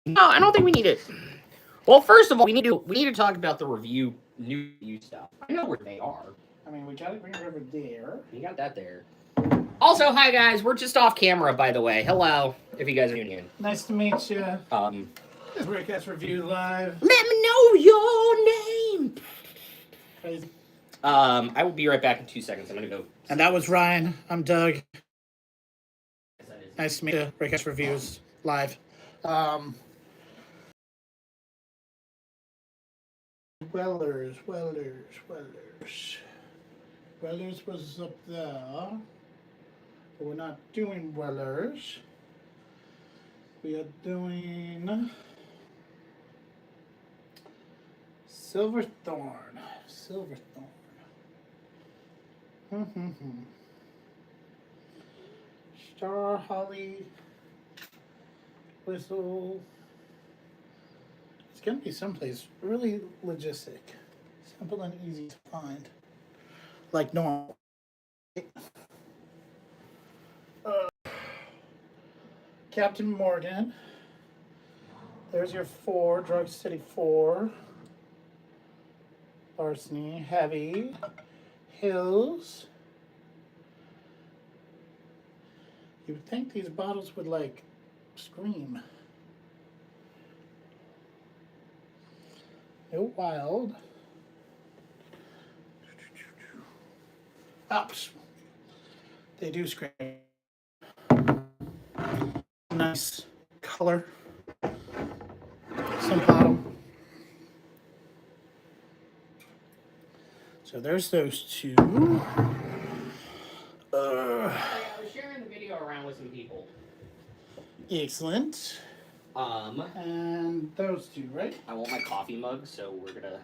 No, I don't think we need it. Well, first of all, we need to talk about the new review stuff. I know where they are. I mean, we got it right over there. You got that there. Also, hi guys, we're just off camera, by the way. Hello, if you guys are tuning in. Nice to meet you. Um, This is Rickhouse Reviews live. Let me know your name. Crazy. I will be right back in 2 seconds. I'm gonna go. And that was Ryan. I'm Doug. Nice to meet you. Rickhouse Reviews live. Wellers was up there. But we're not doing Wellers. We are doing Silverthorn. Star Holly Whistle. It's gonna be someplace really logistic, simple and easy to find, like normal. Captain Morgan. There's your 4, Drug City 4. Larceny, Heavy, Hills. You would think these bottles would, like, scream. No Wild. Ups. They do scream. Nice color. Some bottom. So there's those two. I was sharing the video around with some people. Excellent. And those two, right? I want my coffee mug, so we're gonna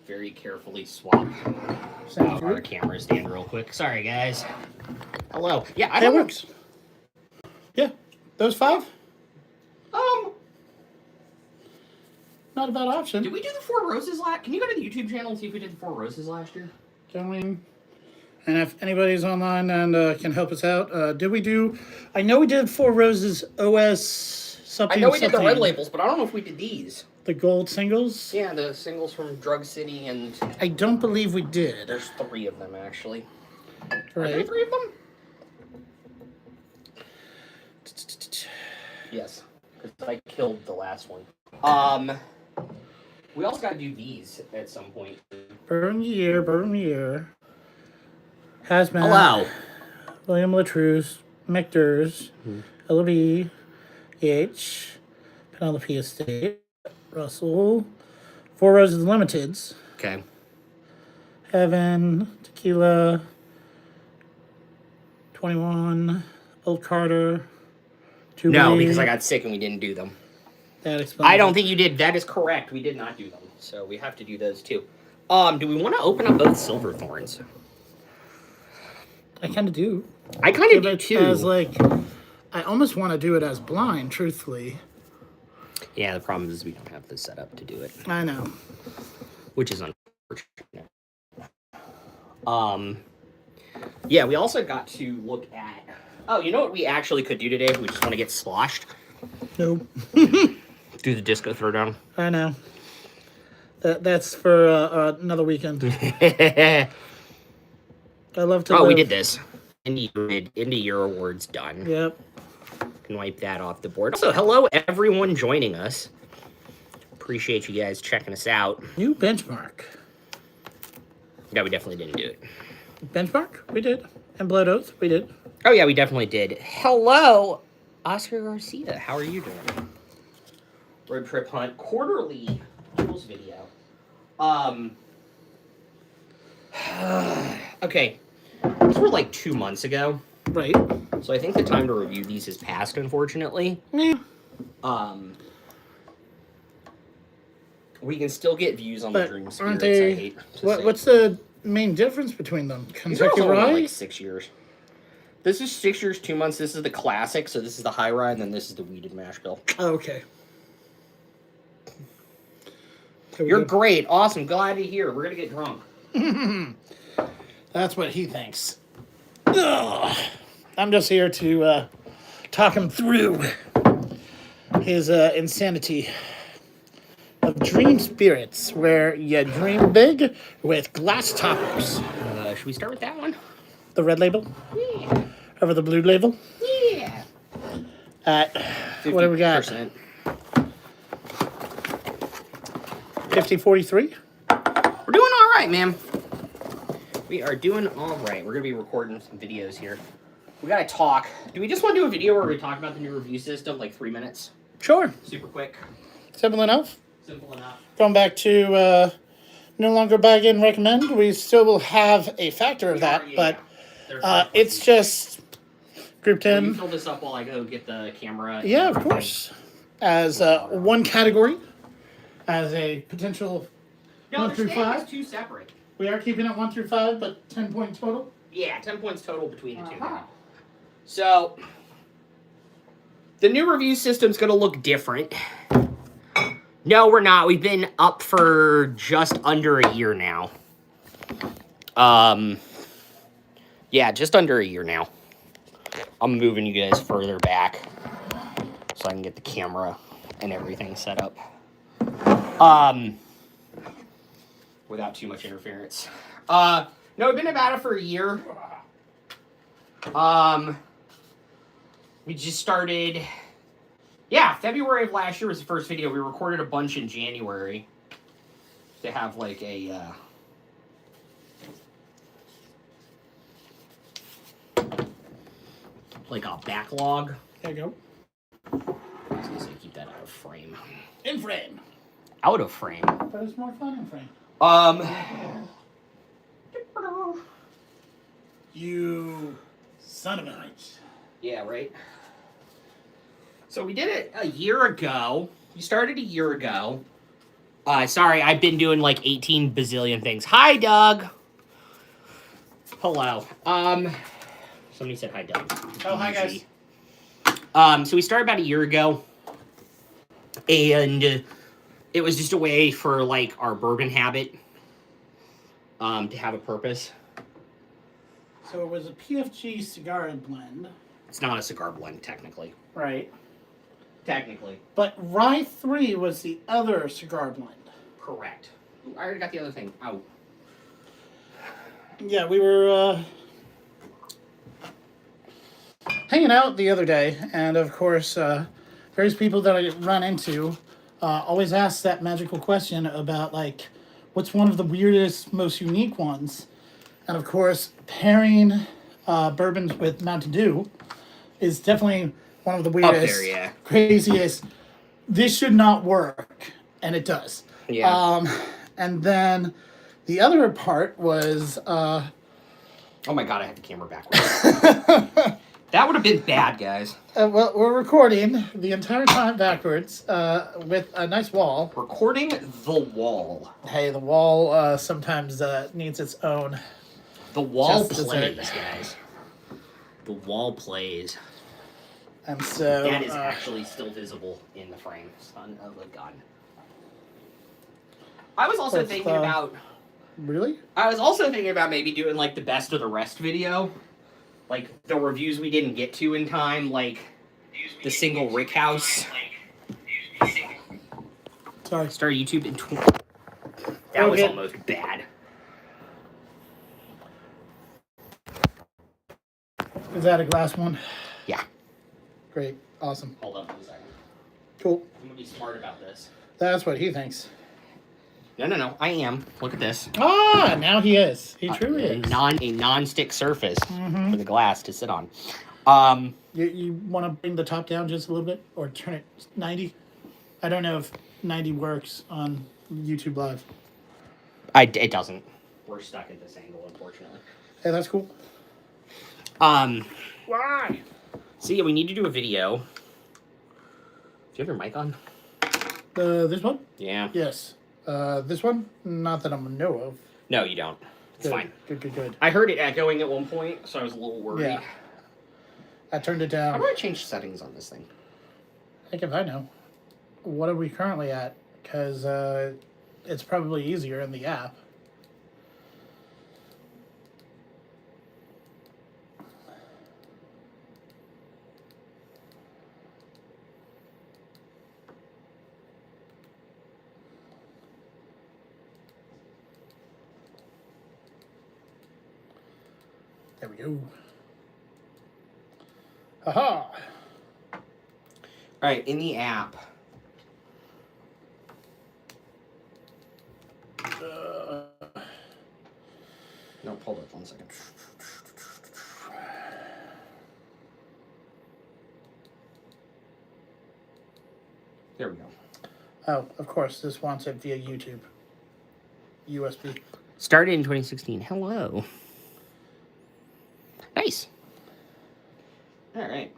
very carefully swap our camera stand real quick. Sorry, guys. Hello. Yeah, I That don't know. works. Yeah, those 5. Not a bad option. Did we do the 4 Roses last? Can you go to the YouTube channel and see if we did the 4 Roses last year? Going. And if anybody's online and can help us out, did we do? I know we did 4 Roses OS something. I know we did the something. red labels, but I don't know if we did these. The gold singles. Yeah, the singles from Drug City and. I don't believe we did. There's 3 of them actually. Right. Are there 3 of them? Yes, because I killed the last one. We also got to do these at some point. Burn Year. Hazmat. Hello. William Latruce, Mictors, LB, EH, Penelope Estate, Russell, 4 Roses Limiteds, Okay. Heaven, Tequila, 21, Old Carter, No, because I got sick and we didn't do them. That explains. I don't think you did. That is correct. We did not do them. So we have to do those too. Do we want to open up both Silverthorns? I kind of do. I kind of do It too. as like, I almost want to do it as blind, truthfully. Yeah, the problem is we don't have the setup to do it, I know. which is unfortunate. Yeah, we also got to look at. Oh, you know what we actually could do today if we just want to get sloshed? Nope. Do the disco throwdown. I know. That's for another weekend. I love to. Oh, we live. did this. Indie Year Awards done. Yep. Can wipe that off the board. Also, hello everyone joining us. Appreciate you guys checking us out. New benchmark. Yeah, we definitely didn't do it. Benchmark? We did. And Blood Oath? We did. Oh yeah, we definitely did. Hello, Oscar Garcia. How are you doing? Road Trip Hunt quarterly tools video. Okay, these were like 2 months ago, Right. so I think the time to review these has passed, unfortunately. Yeah. We can still get views on the But Dream aren't Spirits. they? I hate to say. What's the main difference between them? These are Kentucky also only Rye? like 6 years. This is 6 years, 2 months. This is the classic, so this is the high rye, and then this is the weeded mash bill. Oh, okay. You're great. Awesome. Glad to hear. We're going to get drunk. That's what he thinks. Ugh. I'm just here to talk him through his insanity of dream spirits, where you dream big with glass toppers. Should we start with that one? The red label Yeah. over the blue label. Yeah. What do we got? 50%. 5043. We're doing all right, man. We are doing all right. We're going to be recording some videos here. We got to talk. Do we just want to do a video where we talk about the new review system, like 3 minutes? Sure. Super quick. Simple enough. Simple enough. Going back to no longer buy again, recommend. We still will have a factor of that, but it's just grouped Will in. you fill this up while I go get the camera? Yeah, of course. As one category, as a potential No, 1 they're through staying 5. as 2 separate. We are keeping it 1 through 5, but 10 point total. Yeah, 10 points total between the two. So, the new review system's going to look different. No, we're not. We've been up for just under a year now. Yeah, just under a year now. I'm moving you guys further back so I can get the camera and everything set up. Without too much interference. No, we've been about it for a year. We just started... Yeah, February of last year was the first video. We recorded a bunch in January to have like a backlog. There you go. I was gonna say keep that out of frame. In frame. Out of frame. But it's more fun in frame. You son of a bitch. Yeah, right. So we did it a year ago. We started a year ago. Sorry, I've been doing like 18 bazillion things. Hi, Doug. Hello. Somebody said hi, Doug. Oh, hi, guys. So we started about a year ago. And it was just a way for, like, our bourbon habit to have a purpose. So it was a PFG cigar blend. It's not a cigar blend, technically. Right. Technically. But Rye 3 was the other cigar blend. Correct. Ooh, I already got the other thing out. Yeah, we were hanging out the other day, and of course, various people that I run into always ask that magical question about, like, what's one of the weirdest, most unique ones? And of course, pairing bourbons with Mountain Dew is definitely one of the weirdest, Up there, yeah. craziest. This should not work, and it does. Yeah. And then the other part was... oh my god, I had the camera backwards. That would have been bad, guys. well, we're recording the entire time backwards with a nice wall. Recording the wall. Hey, the wall sometimes needs its own... The wall Just plays, dessert. guys. The wall plays. And so... That is actually still visible in the frame. Son of a gun. I was also thinking about... Really? I was also thinking about maybe doing, like, the best of the rest video. Like, the reviews we didn't get to in time, like, the single Rickhouse. Sorry. Start YouTube in... That was almost bad. Is that a glass one? Yeah. Great. Awesome. Hold up for a second. Cool. I'm gonna be smart about this. That's what he thinks. No. I am. Look at this. Ah, now he is. He truly A is. non-stick surface for the glass to sit on. You want to bring the top down just a little bit? Or turn it 90? I don't know if 90 works on YouTube Live. It doesn't. We're stuck at this angle, unfortunately. Hey, that's cool. Why? So yeah, we need to do a video. Do you have your mic on? This one? Yeah. Yes. This one? Not that I'm gonna know of. No, you don't. It's Good. fine. Good. I heard it echoing at one point, so I was a little worried. Yeah. I turned it How down. do I change settings on this thing? Heck if I know. What are we currently at? Because it's probably easier in the app. There we go. Aha! Alright, in the app. No, hold up 1 second. There we go. Oh, of course, this wants it via YouTube. USB. Started in 2016. Hello. Nice. Alright.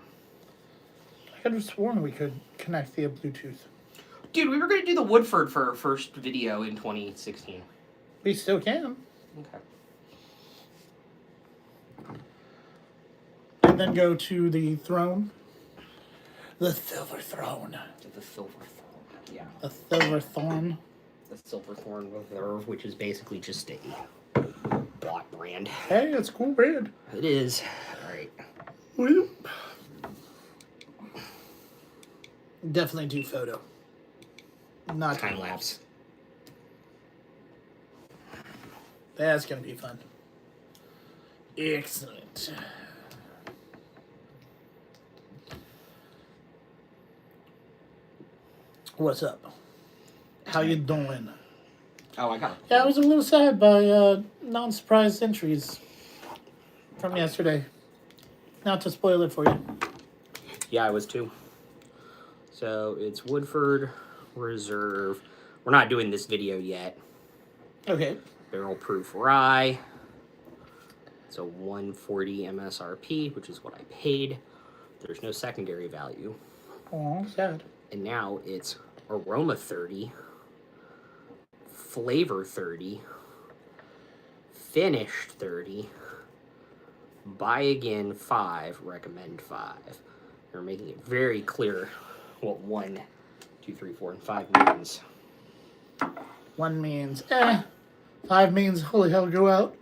I could have sworn we could connect via Bluetooth. Dude, we were going to do the Woodford for our first video in 2016. We still can. Okay. And then go to the throne. The silver throne. The Silver Thorn. Yeah. The silver thorn. The Silver Thorn Reserve, which is basically just a bot brand. Hey, it's a cool brand. It is. Alright. Well, definitely do photo. Not Time lapse. That's gonna be fun. Excellent. What's up? How you doing? Oh, I got it. Yeah, I was a little sad by non-surprise entries from yesterday. Not to spoil it for you. Yeah, I was too. So it's Woodford Reserve. We're not doing this video yet. Okay. Barrel proof rye. It's a 140 MSRP, which is what I paid. There's no secondary value. Oh, sad. And now it's aroma 30, flavor 30, finished 30, buy again 5, recommend 5. They're making it very clear what 1, 2, 3, 4, and 5 means. 1 means 5 means holy hell, go out.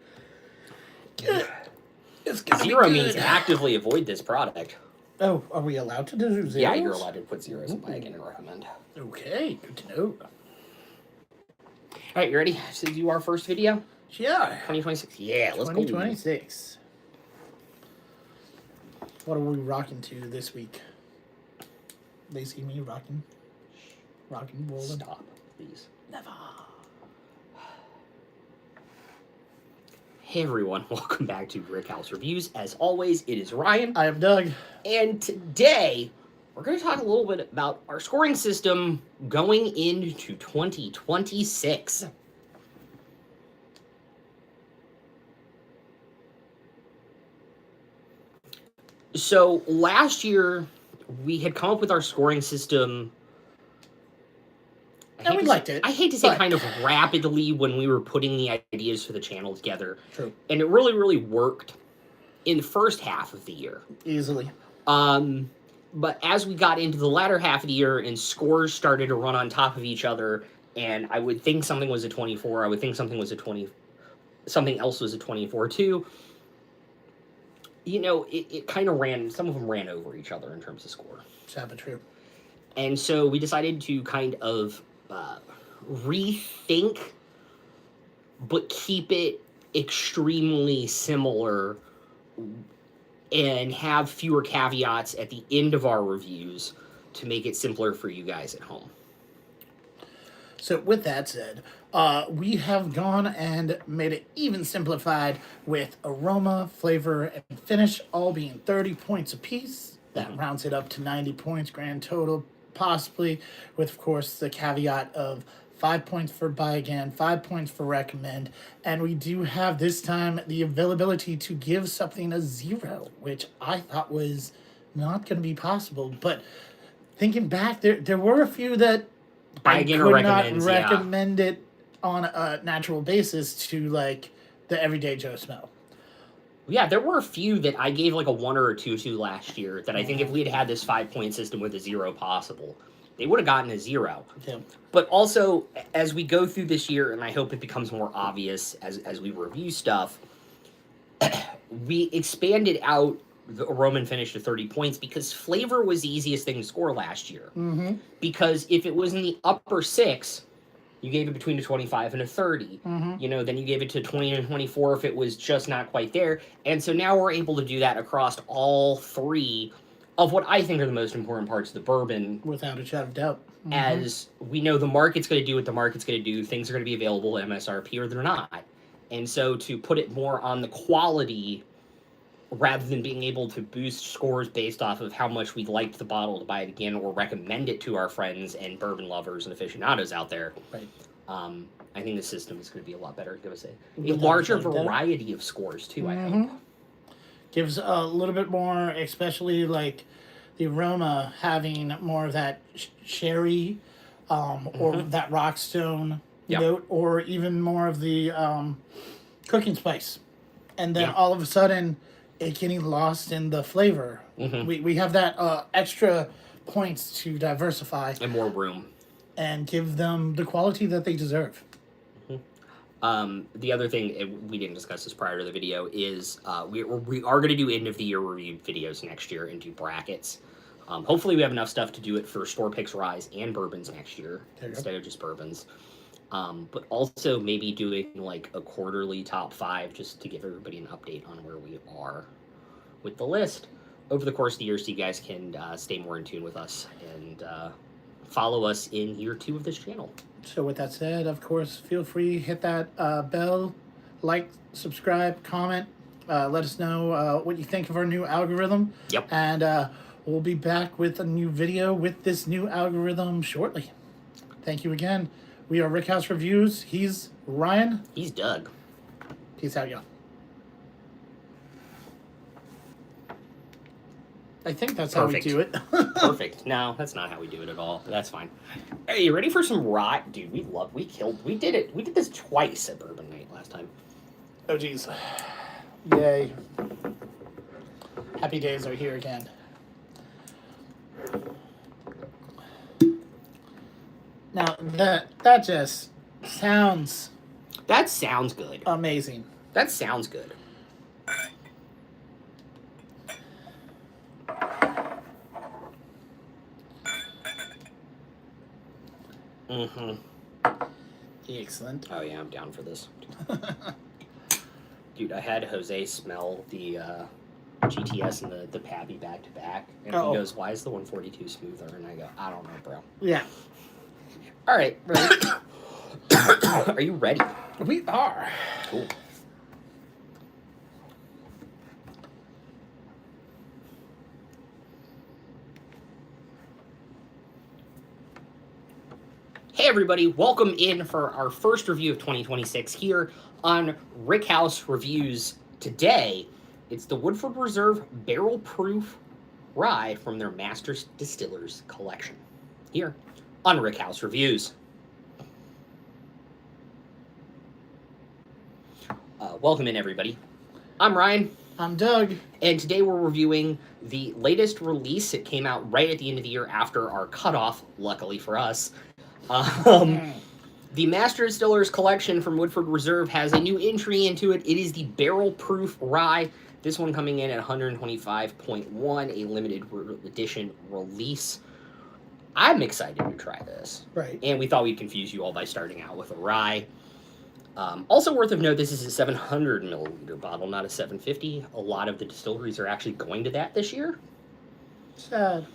It's gonna be 0 good. means actively avoid this product. Oh, are we allowed to do zeros? Yeah, you're allowed to put zeros in buy again and recommend. Okay, good to know. Alright, you ready to do our first video? Yeah. 2026. Yeah, let's go. 2026. What are we rocking to this week? They see me rocking, rolling. Stop, please. Never. Hey everyone, welcome back to Rickhouse Reviews. As always, it is Ryan. I am Doug. And today, we're going to talk a little bit about our scoring system going into 2026. So, last year, we had come up with our scoring system. And we liked it. I hate to say but- kind of rapidly when we were putting the ideas for the channel together. True. And it really, really worked in the first half of the year. Easily. But as we got into the latter half of the year and scores started to run on top of each other, and I would think something was a 24, I would think something was a 20, something else was a 24 too. You know, it kind of ran, some of them ran over each other in terms of score. Sad but true. And so we decided to kind of rethink, but keep it extremely similar and have fewer caveats at the end of our reviews to make it simpler for you guys at home. So with that said, we have gone and made it even simplified with aroma, flavor, and finish all being 30 points apiece. That rounds it up to 90 points grand total, possibly, with, of course, the caveat of 5 points for buy again, 5 points for recommend, and we do have this time the availability to give something a 0, which I thought was not going to be possible. But thinking back, there were a few that Buy I again could or not recommends, yeah. recommend it on a natural basis to, like, the everyday Joe Smell. Yeah, there were a few that I gave like a 1 or a 2 to last year that I think if we had had this 5-point system with a 0 possible, they would have gotten a 0. Yeah. But also, as we go through this year, and I hope it becomes more obvious as we review stuff, we expanded out the aroma and finish to 30 points because flavor was the easiest thing to score last year. Mm-hmm. Because if it was in the upper 6, You gave it between a 25 and a 30. You know, then you gave it to 20 and 24 if it was just not quite there. And so now we're able to do that across all three of what I think are the most important parts of the bourbon. Without a shadow of doubt. As we know the market's going to do what the market's going to do. Things are going to be available at MSRP or they're not. And so to put it more on the quality rather than being able to boost scores based off of how much we liked the bottle to buy it again or recommend it to our friends and bourbon lovers and aficionados out there. Right. I think the system is going to be a lot better. Going to say a larger variety of scores too. I hope gives a little bit more, especially like the aroma having more of that sherry, or that rockstone note, or even more of the cooking spice, and then all of a sudden it getting lost in the flavor. We have that extra points to diversify and more room and give them the quality that they deserve. The other thing, we didn't discuss this prior to the video, is we are going to do end of the year review videos next year and do brackets. Hopefully we have enough stuff to do it for store picks, ryes, and bourbons next year instead of just bourbons. But also maybe doing like a quarterly top 5 just to give everybody an update on where we are with the list over the course of the year, so you guys can stay more in tune with us and follow us in year 2 of this channel. So with that said, of course, feel free, hit that bell, like, subscribe, comment, let us know what you think of our new algorithm. Yep. And we'll be back with a new video with this new algorithm shortly. Thank you again. We are Rickhouse Reviews. He's Ryan. He's Doug. Peace out, y'all. I think that's how we do it. Perfect. No, that's not how we do it at all. That's fine. Hey, you ready for some rye? Dude, we did it. We did this twice at Bourbon Night last time. Oh, geez. Yay. Happy days are here again. Now, that just sounds... That sounds good. Amazing. That sounds good. Excellent. Oh, yeah, I'm down for this. Dude, I had Jose smell the GTS and the Pappy back to back, and he goes, "Why is the 142 smoother?" And I go, "I don't know, bro." Yeah. All right, ready? Are you ready? We are. Cool. Hey everybody, welcome in for our first review of 2026 here on Rickhouse Reviews. Today, it's the Woodford Reserve Barrel Proof Rye from their Master Distillers collection. Here on Rickhouse Reviews. Welcome in everybody. I'm Ryan. I'm Doug. And today we're reviewing the latest release. It came out right at the end of the year after our cutoff, luckily for us. The Master Distillers collection from Woodford Reserve has a new entry into it. It is the Barrel Proof Rye. This one coming in at 125.1, a limited edition release. I'm excited to try this. Right. And we thought we'd confuse you all by starting out with a rye. Also worth of note, this is a 700 milliliter bottle, not a 750. A lot of the distilleries are actually going to that this year. Sad.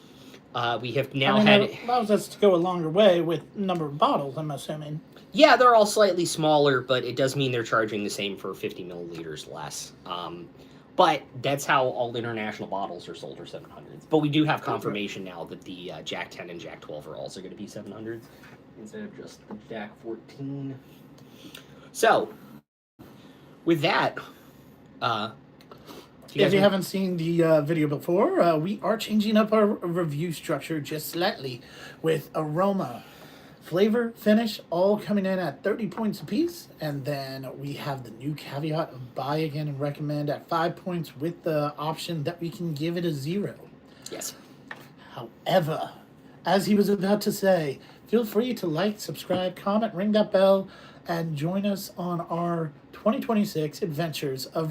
We have now had... It allows us to go a longer way with number of bottles, I'm assuming. Yeah, they're all slightly smaller, but it does mean they're charging the same for 50 milliliters less. But that's how all international bottles are sold, are 700s. But we do have confirmation now that the Jack 10 and Jack 12 are also going to be 700s instead of just the Jack 14. So, with that... If you haven't seen the video before, we are changing up our review structure just slightly with aroma, flavor, finish, all coming in at 30 points apiece. And then we have the new caveat of buy again and recommend at 5 points with the option that we can give it a 0. Yes. However, as he was about to say, feel free to like, subscribe, comment, ring that bell, and join us on our 2026 adventures of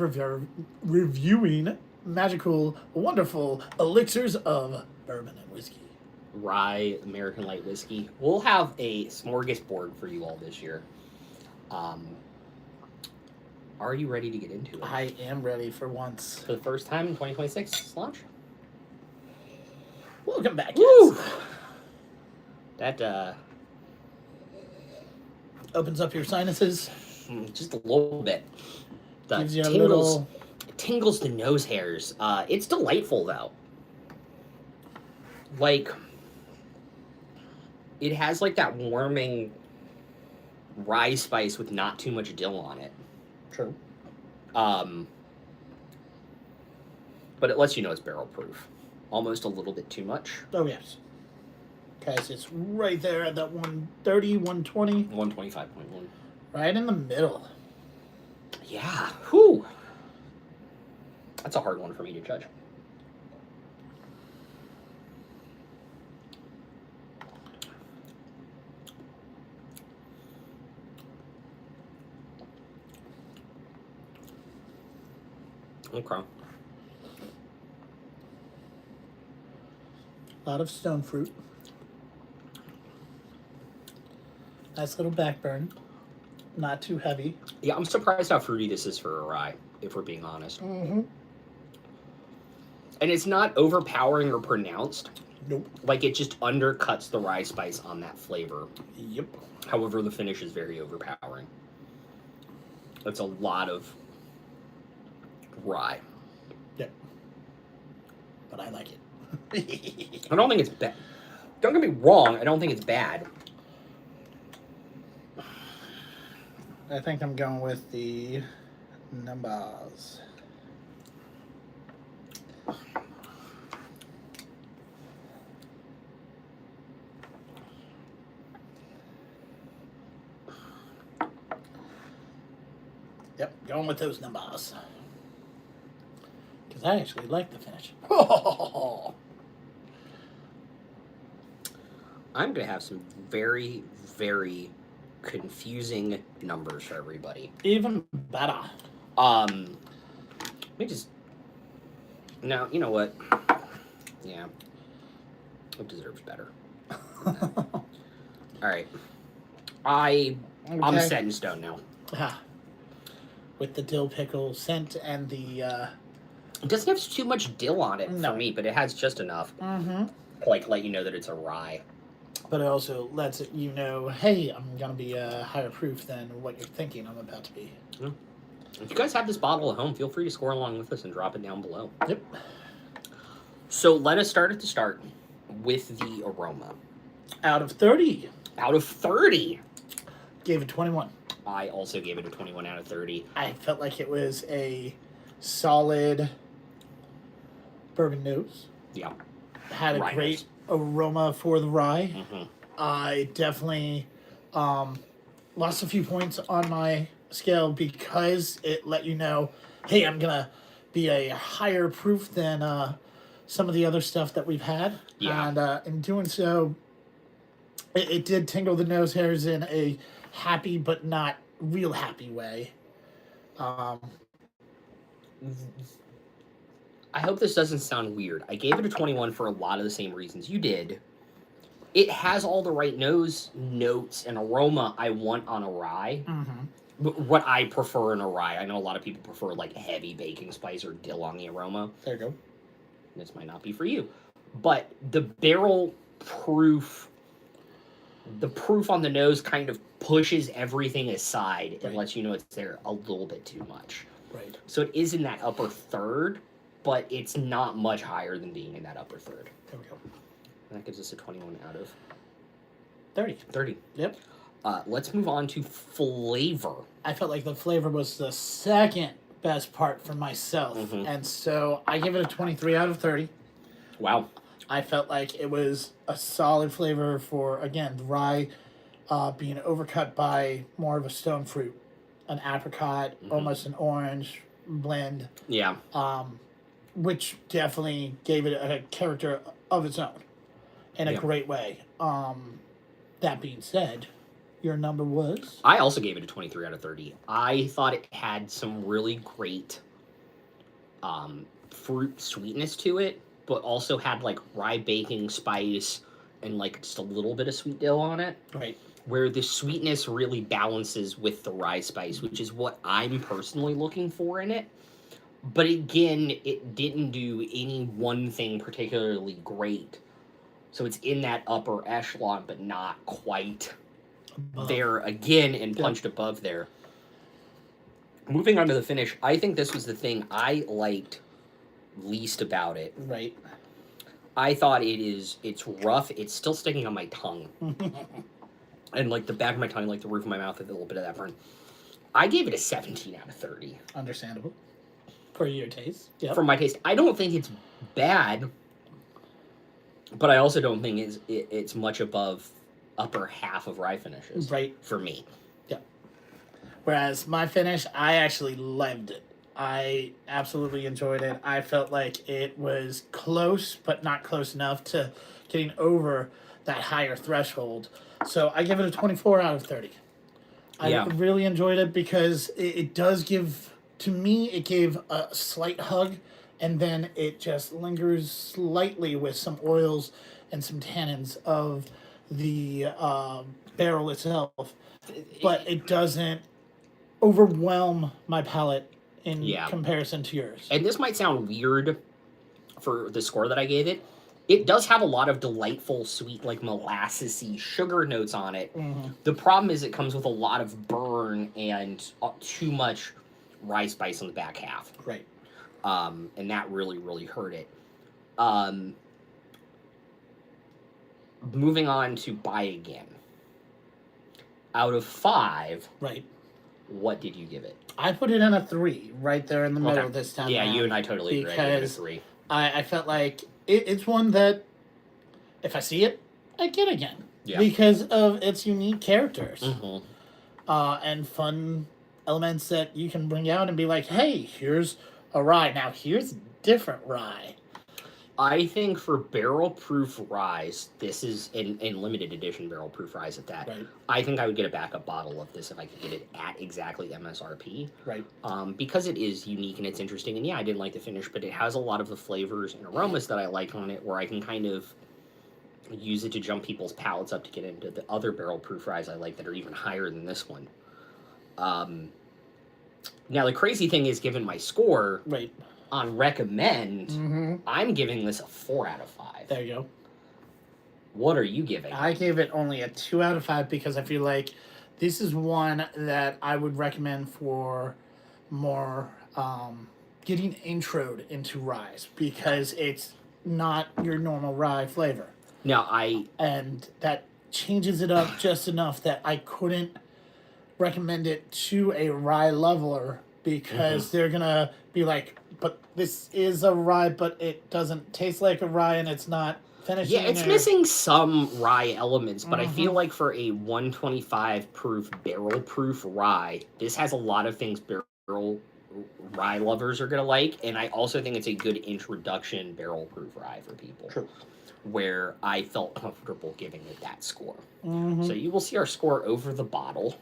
reviewing magical, wonderful elixirs of bourbon and whiskey. rye American light whiskey. We'll have a smorgasbord for you all this year. Are you ready to get into it? I am ready for once. For the first time in 2026 launch? Welcome back, Woo! guys. That, Opens up your sinuses. just a little bit. Gives you a little... It tingles the nose hairs. It's delightful, though. Like, it has, like, that warming rye spice with not too much dill on it. True. But it lets you know it's barrel proof. Almost a little bit too much. Oh, yes. Guys, it's right there at that 130, 120. 125.1. Right in the middle. Yeah. Whew. That's a hard one for me to judge. Okay. A lot of stone fruit. Nice little backburn. Not too heavy. Yeah, I'm surprised how fruity this is for a rye, if we're being honest. Mm-hmm. And it's not overpowering or pronounced. Nope. Like, it just undercuts the rye spice on that flavor. Yep. However, the finish is very overpowering. It's a lot of rye. Yep. But I like it. I don't think it's bad. Don't get me wrong, I don't think it's bad. I think I'm going with the numbers. Yep, going with those numbers. Because I actually like the finish. I'm going to have some very, very confusing numbers for everybody. Even better. Let me just... No, you know what? Yeah. It deserves better. Alright. I'm set in stone now. With the dill pickle scent and the... It doesn't have too much dill on it No. for me, but it has just enough. Mm-hmm. Like, let you know that it's a rye. But it also lets you know, hey, I'm going to be higher proof than what you're thinking I'm about to be. Yeah. If you guys have this bottle at home, feel free to score along with us and drop it down below. Yep. So let us start at the start with the aroma. Out of 30. Out of 30. Gave it 21. I also gave it a 21 out of 30. I felt like it was a solid bourbon nose. Yeah. Had a Rye great nose. aroma for the rye. Mm-hmm. I definitely lost a few points on my scale because it let you know, hey, I'm going to be a higher proof than some of the other stuff that we've had. Yeah. And in doing so, it did tingle the nose hairs in a happy but not real happy way. I hope this doesn't sound weird. I gave it a 21 for a lot of the same reasons you did. It has all the right notes and aroma I want on a rye. Mm-hmm. But what I prefer in a rye. I know a lot of people prefer like heavy baking spice or dill on the aroma. There you go. This might not be for you. But the barrel proof, the proof on the nose kind of pushes everything aside and Right. lets you know it's there a little bit too much. Right. So it is in that upper third, but it's not much higher than being in that upper third. There we go. And that gives us a 21 out of 30. 30. Yep. Let's move on to flavor. I felt like the flavor was the second best part for myself. Mhm. And so I give it a 23 out of 30. Wow. I felt like it was a solid flavor for, again, the rye being overcut by more of a stone fruit, an apricot, almost an orange blend, Yeah. which definitely gave it a character of its own in a Yeah. great way. That being said, your number was? I also gave it a 23 out of 30. I thought it had some really great fruit sweetness to it, but also had like rye baking spice, and like just a little bit of sweet dill on it. Right. Where the sweetness really balances with the rye spice, which is what I'm personally looking for in it. But again, it didn't do any one thing particularly great. So it's in that upper echelon, but not quite there again and punched above there. Moving on to the finish, I think this was the thing I liked least about it. Right. I thought it's rough. It's still sticking on my tongue. And like the back of my tongue, like the roof of my mouth, a little bit of that burn. I gave it a 17 out of 30. Understandable. For your taste. Yep. For my taste. I don't think it's bad, but I also don't think it's much above upper half of rye finishes. Right. For me. Yeah. Whereas my finish, I actually loved it. I absolutely enjoyed it. I felt like it was close, but not close enough to getting over that higher threshold. So I give it a 24 out of 30. I really enjoyed it because it does give, to me, it gave a slight hug, and then it just lingers slightly with some oils and some tannins of the barrel itself. But it doesn't overwhelm my palate in comparison to yours. And this might sound weird for the score that I gave it. It does have a lot of delightful, sweet, like molassesy sugar notes on it. Mm-hmm. The problem is it comes with a lot of burn and too much rye spice on the back half. Right. And that really, really hurt it. Moving on to Buy Again. Out of 5, right, what did you give it? I put it in a 3, right there in the middle this time. Yeah, you and I totally agree. I gave it a 3. I felt like it's one that, if I see it, I'd get again. Yeah. Because of its unique characters. Mm-hmm. And fun elements that you can bring out and be like, hey, here's a rye. Now, here's different rye. I think for barrel-proof ryes, this is, in limited edition barrel-proof ryes at that, right, I think I would get a backup bottle of this if I could get it at exactly MSRP. Right. Because it is unique and it's interesting, and yeah, I didn't like the finish, but it has a lot of the flavors and aromas that I like on it, where I can kind of use it to jump people's palates up to get into the other barrel-proof ryes I like that are even higher than this one. Now, the crazy thing is, given my score... Right. On recommend, I'm giving this a 4 out of 5. There you go. What are you giving? I gave it only a 2 out of 5 because I feel like this is one that I would recommend for more getting introed into ryes, because it's not your normal rye flavor. Now, and that changes it up just enough that I couldn't recommend it to a rye leveler, because they're gonna be like, but this is a rye, but it doesn't taste like a rye, and it's not finishing. Yeah, it's missing some rye elements, but I feel like for a 125 proof barrel proof rye, this has a lot of things barrel rye lovers are gonna like, and I also think it's a good introduction barrel proof rye for people. True. Where I felt comfortable giving it that score. So you will see our score over the bottle.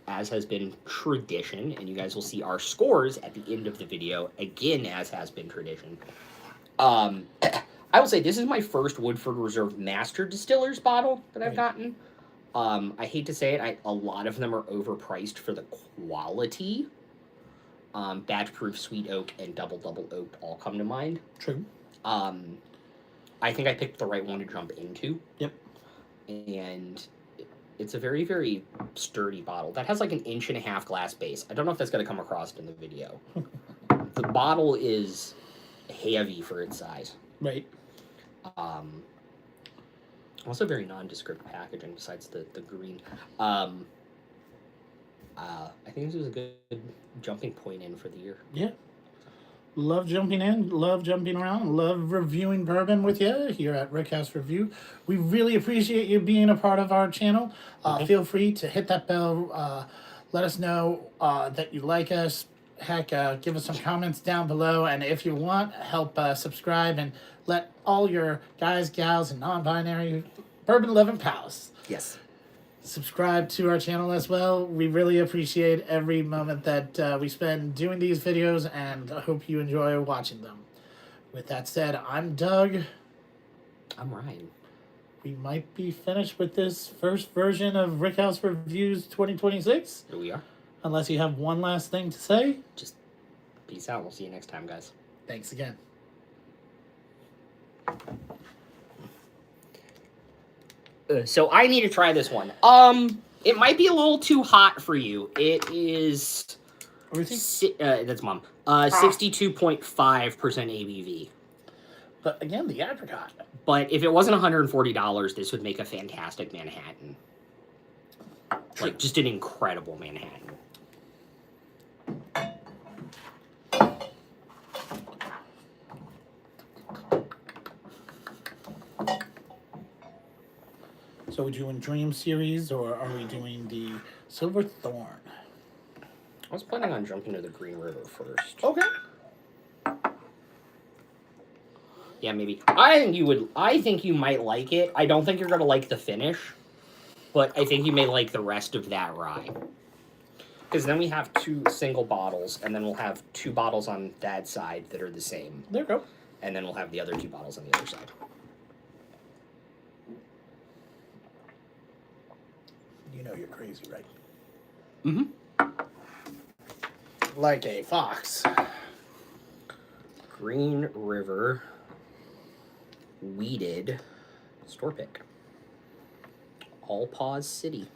As has been tradition, and you guys will see our scores at the end of the video, again, as has been tradition. I will say this is my first Woodford Reserve Master Distillers bottle that I've gotten. I hate to say it, a lot of them are overpriced for the quality. Batch Proof Sweet Oak and Double Oaked all come to mind. True. I think I picked the right one to jump into. Yep. And... it's a very, very sturdy bottle. That has like an 1.5 inch glass base. I don't know if that's going to come across in the video. The bottle is heavy for its size. Right. Also very nondescript packaging besides the green. I think this was a good jumping point in for the year. Yeah. Love jumping in, love jumping around, love reviewing bourbon with you here at Rickhouse Review. We really appreciate you being a part of our channel. Feel free to hit that bell. Let us know that you like us. Heck, give us some comments down below. And if you want, help subscribe and let all your guys, gals, and non-binary bourbon-loving pals subscribe to our channel as well. We really appreciate every moment that we spend doing these videos, and I hope you enjoy watching them. With that said, I'm Doug. I'm Ryan. we might be finished with this first version of Rickhouse Reviews 2026. Here we are. Unless you have one last thing to say. Just peace out. We'll see you next time, guys. Thanks again. So I need to try this one. It might be a little too hot for you. It is... that's Mom. 62.5% ABV. But again, the apricot. But if it wasn't $140, this would make a fantastic Manhattan. Like, just an incredible Manhattan. So are we doing Dream Series, or are we doing the Silver Thorn? I was planning on jumping to the Green River first. Okay. Yeah, maybe. I think you might like it. I don't think you're gonna like the finish, but I think you may like the rest of that rye. Because then we have 2 single bottles, and then we'll have 2 bottles on that side that are the same. There you go. And then we'll have the other 2 bottles on the other side. You know you're crazy, right? Mm-hmm. Like a fox. Green River Weeded Store Pick. All Paws City.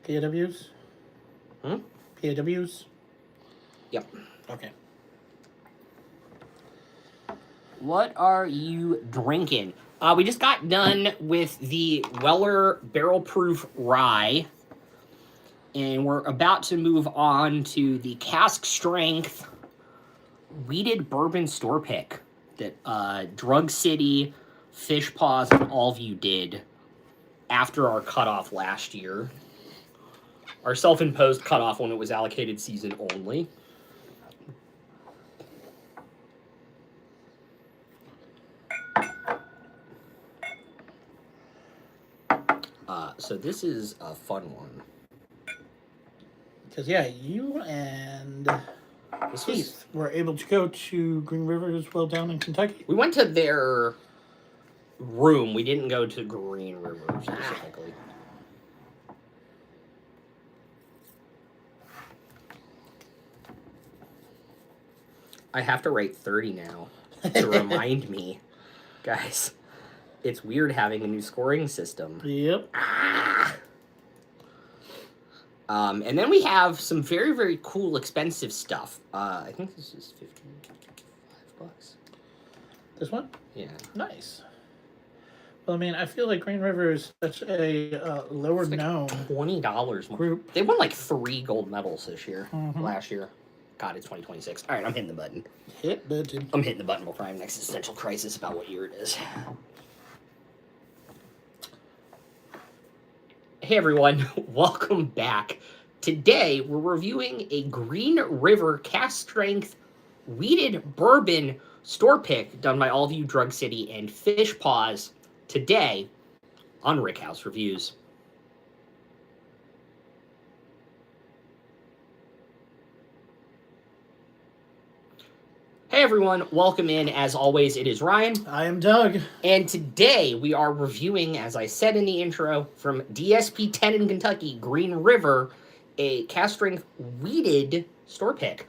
PAWs? PAWs? Yep. Okay. What are you drinking? We just got done with the Weller Barrel Proof Rye. And we're about to move on to the cask strength weeded bourbon store pick that Drug City, Fish Paws, and all of you did after our cutoff last year. Our self-imposed cutoff when it was allocated season only. So this is a fun one. Because, yeah, you and Keith were able to go to Green River as well down in Kentucky. We went to their room. We didn't go to Green River specifically. I have to rate 30 now to remind me. Guys, it's weird having a new scoring system. Yep. And then we have some very, very cool, expensive stuff. I think this is $55. This one? Yeah. Nice. Well, I mean, I feel like Green River is such a lower known $20 more. group. They won like 3 gold medals this year, last year. God, it's 2026. All right, I'm hitting the button. Hit button. I'm hitting the button before I have an existential crisis about what year it is. Hey everyone, welcome back. Today we're reviewing a Green River cask strength weeded bourbon store pick done by all of you Drug City and Fish Paws today on Rickhouse Reviews. Hey everyone, welcome in. As always, it is Ryan. I am Doug. And today we are reviewing, as I said in the intro, from DSP 10 in Kentucky, Green River, a cask strength weeded store pick.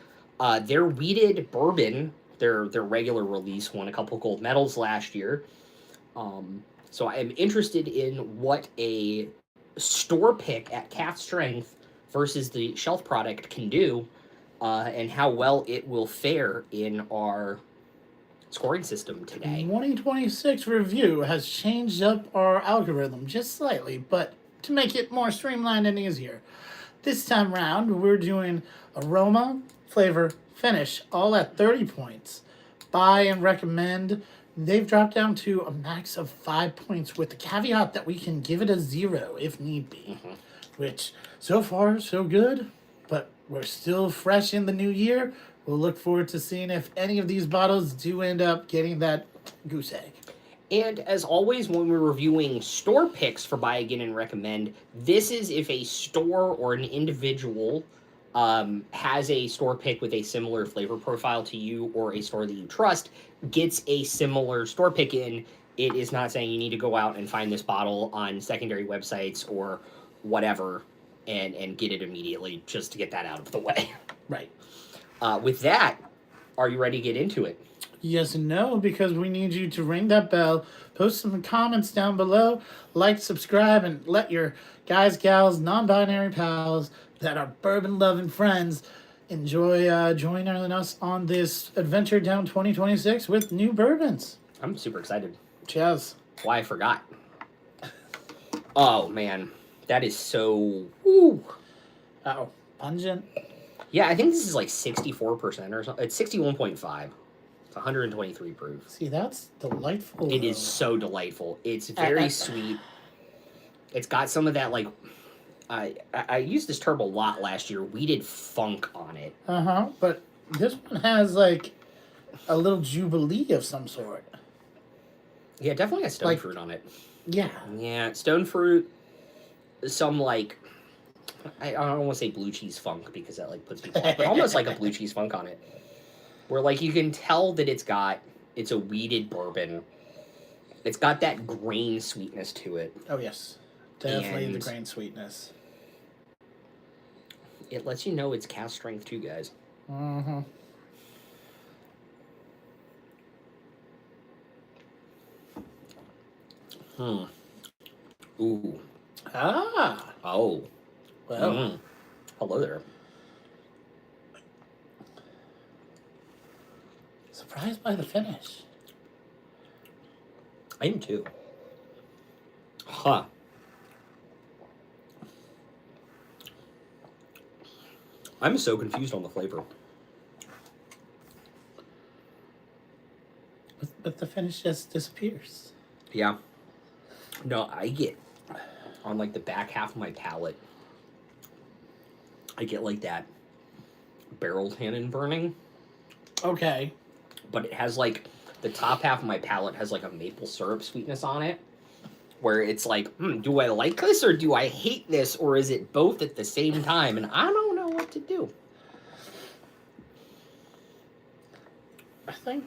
Their weeded bourbon, their regular release, won a couple gold medals last year. So I am interested in what a store pick at cask strength versus the shelf product can do. And how well it will fare in our scoring system today. 2026 review has changed up our algorithm just slightly, but to make it more streamlined and easier. This time round, we're doing aroma, flavor, finish, all at 30 points. Buy and recommend, they've dropped down to a max of 5 points with the caveat that we can give it a 0 if need be. Which, so far, so good. But we're still fresh in the new year. We'll look forward to seeing if any of these bottles do end up getting that goose egg. And as always, when we're reviewing store picks for Buy Again and Recommend, this is if a store or an individual has a store pick with a similar flavor profile to you or a store that you trust gets a similar store pick in, it is not saying you need to go out and find this bottle on secondary websites or whatever and get it immediately, just to get that out of the way. Right. With that, are you ready to get into it? Yes and no, because we need you to ring that bell, post some comments down below, like, subscribe, and let your guys, gals, non-binary pals that are bourbon-loving friends enjoy joining us on this adventure down 2026 with new bourbons. I'm super excited. Cheers. Why, I forgot. Oh, man. That is so... Woo. Uh-oh. Pungent. Yeah, I think this is like 64% or something. It's 61.5. It's 123 proof. See, that's delightful. It is so delightful. It's very sweet. It's got some of that, like... I used this term a lot last year. Weeded funk on it. Uh-huh. But this one has, like, a little jubilee of some sort. Yeah, definitely has stone fruit on it. Yeah. Yeah, stone fruit. Some, like... I don't want to say blue cheese funk because that like puts people off, but almost like a blue cheese funk on it, where like you can tell that it's a weeded bourbon. It's got that grain sweetness to it. Oh yes, definitely the grain sweetness. It lets you know it's cask strength too, guys. Mm-hmm. Ooh. Ah. Oh. Well, hello there. Surprised by the finish. I am too. Huh. I'm so confused on the flavor. But the finish just disappears. Yeah. No, I get on like the back half of my palate. I get like that barrel tannin burning. Okay. But it has like, the top half of my palate has like a maple syrup sweetness on it. Where it's like, do I like this or do I hate this? Or is it both at the same time? And I don't know what to do. I think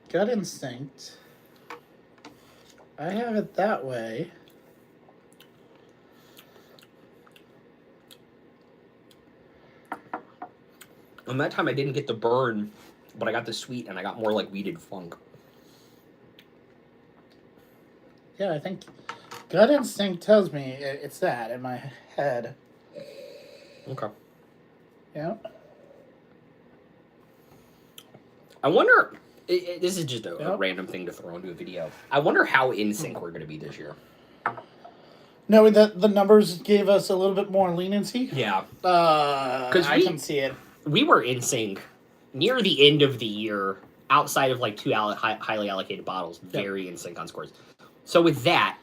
gut instinct. I have it that way. And that time I didn't get the burn, but I got the sweet and I got more like weeded funk. Yeah, I think gut instinct tells me it's that in my head. Okay. Yeah. I wonder, this is just a random thing to throw into a video. I wonder how in sync we're going to be this year. Knowing that the numbers gave us a little bit more leniency. Yeah. I can see it. We were in sync near the end of the year, outside of like two highly allocated bottles, very in sync on scores. So with that,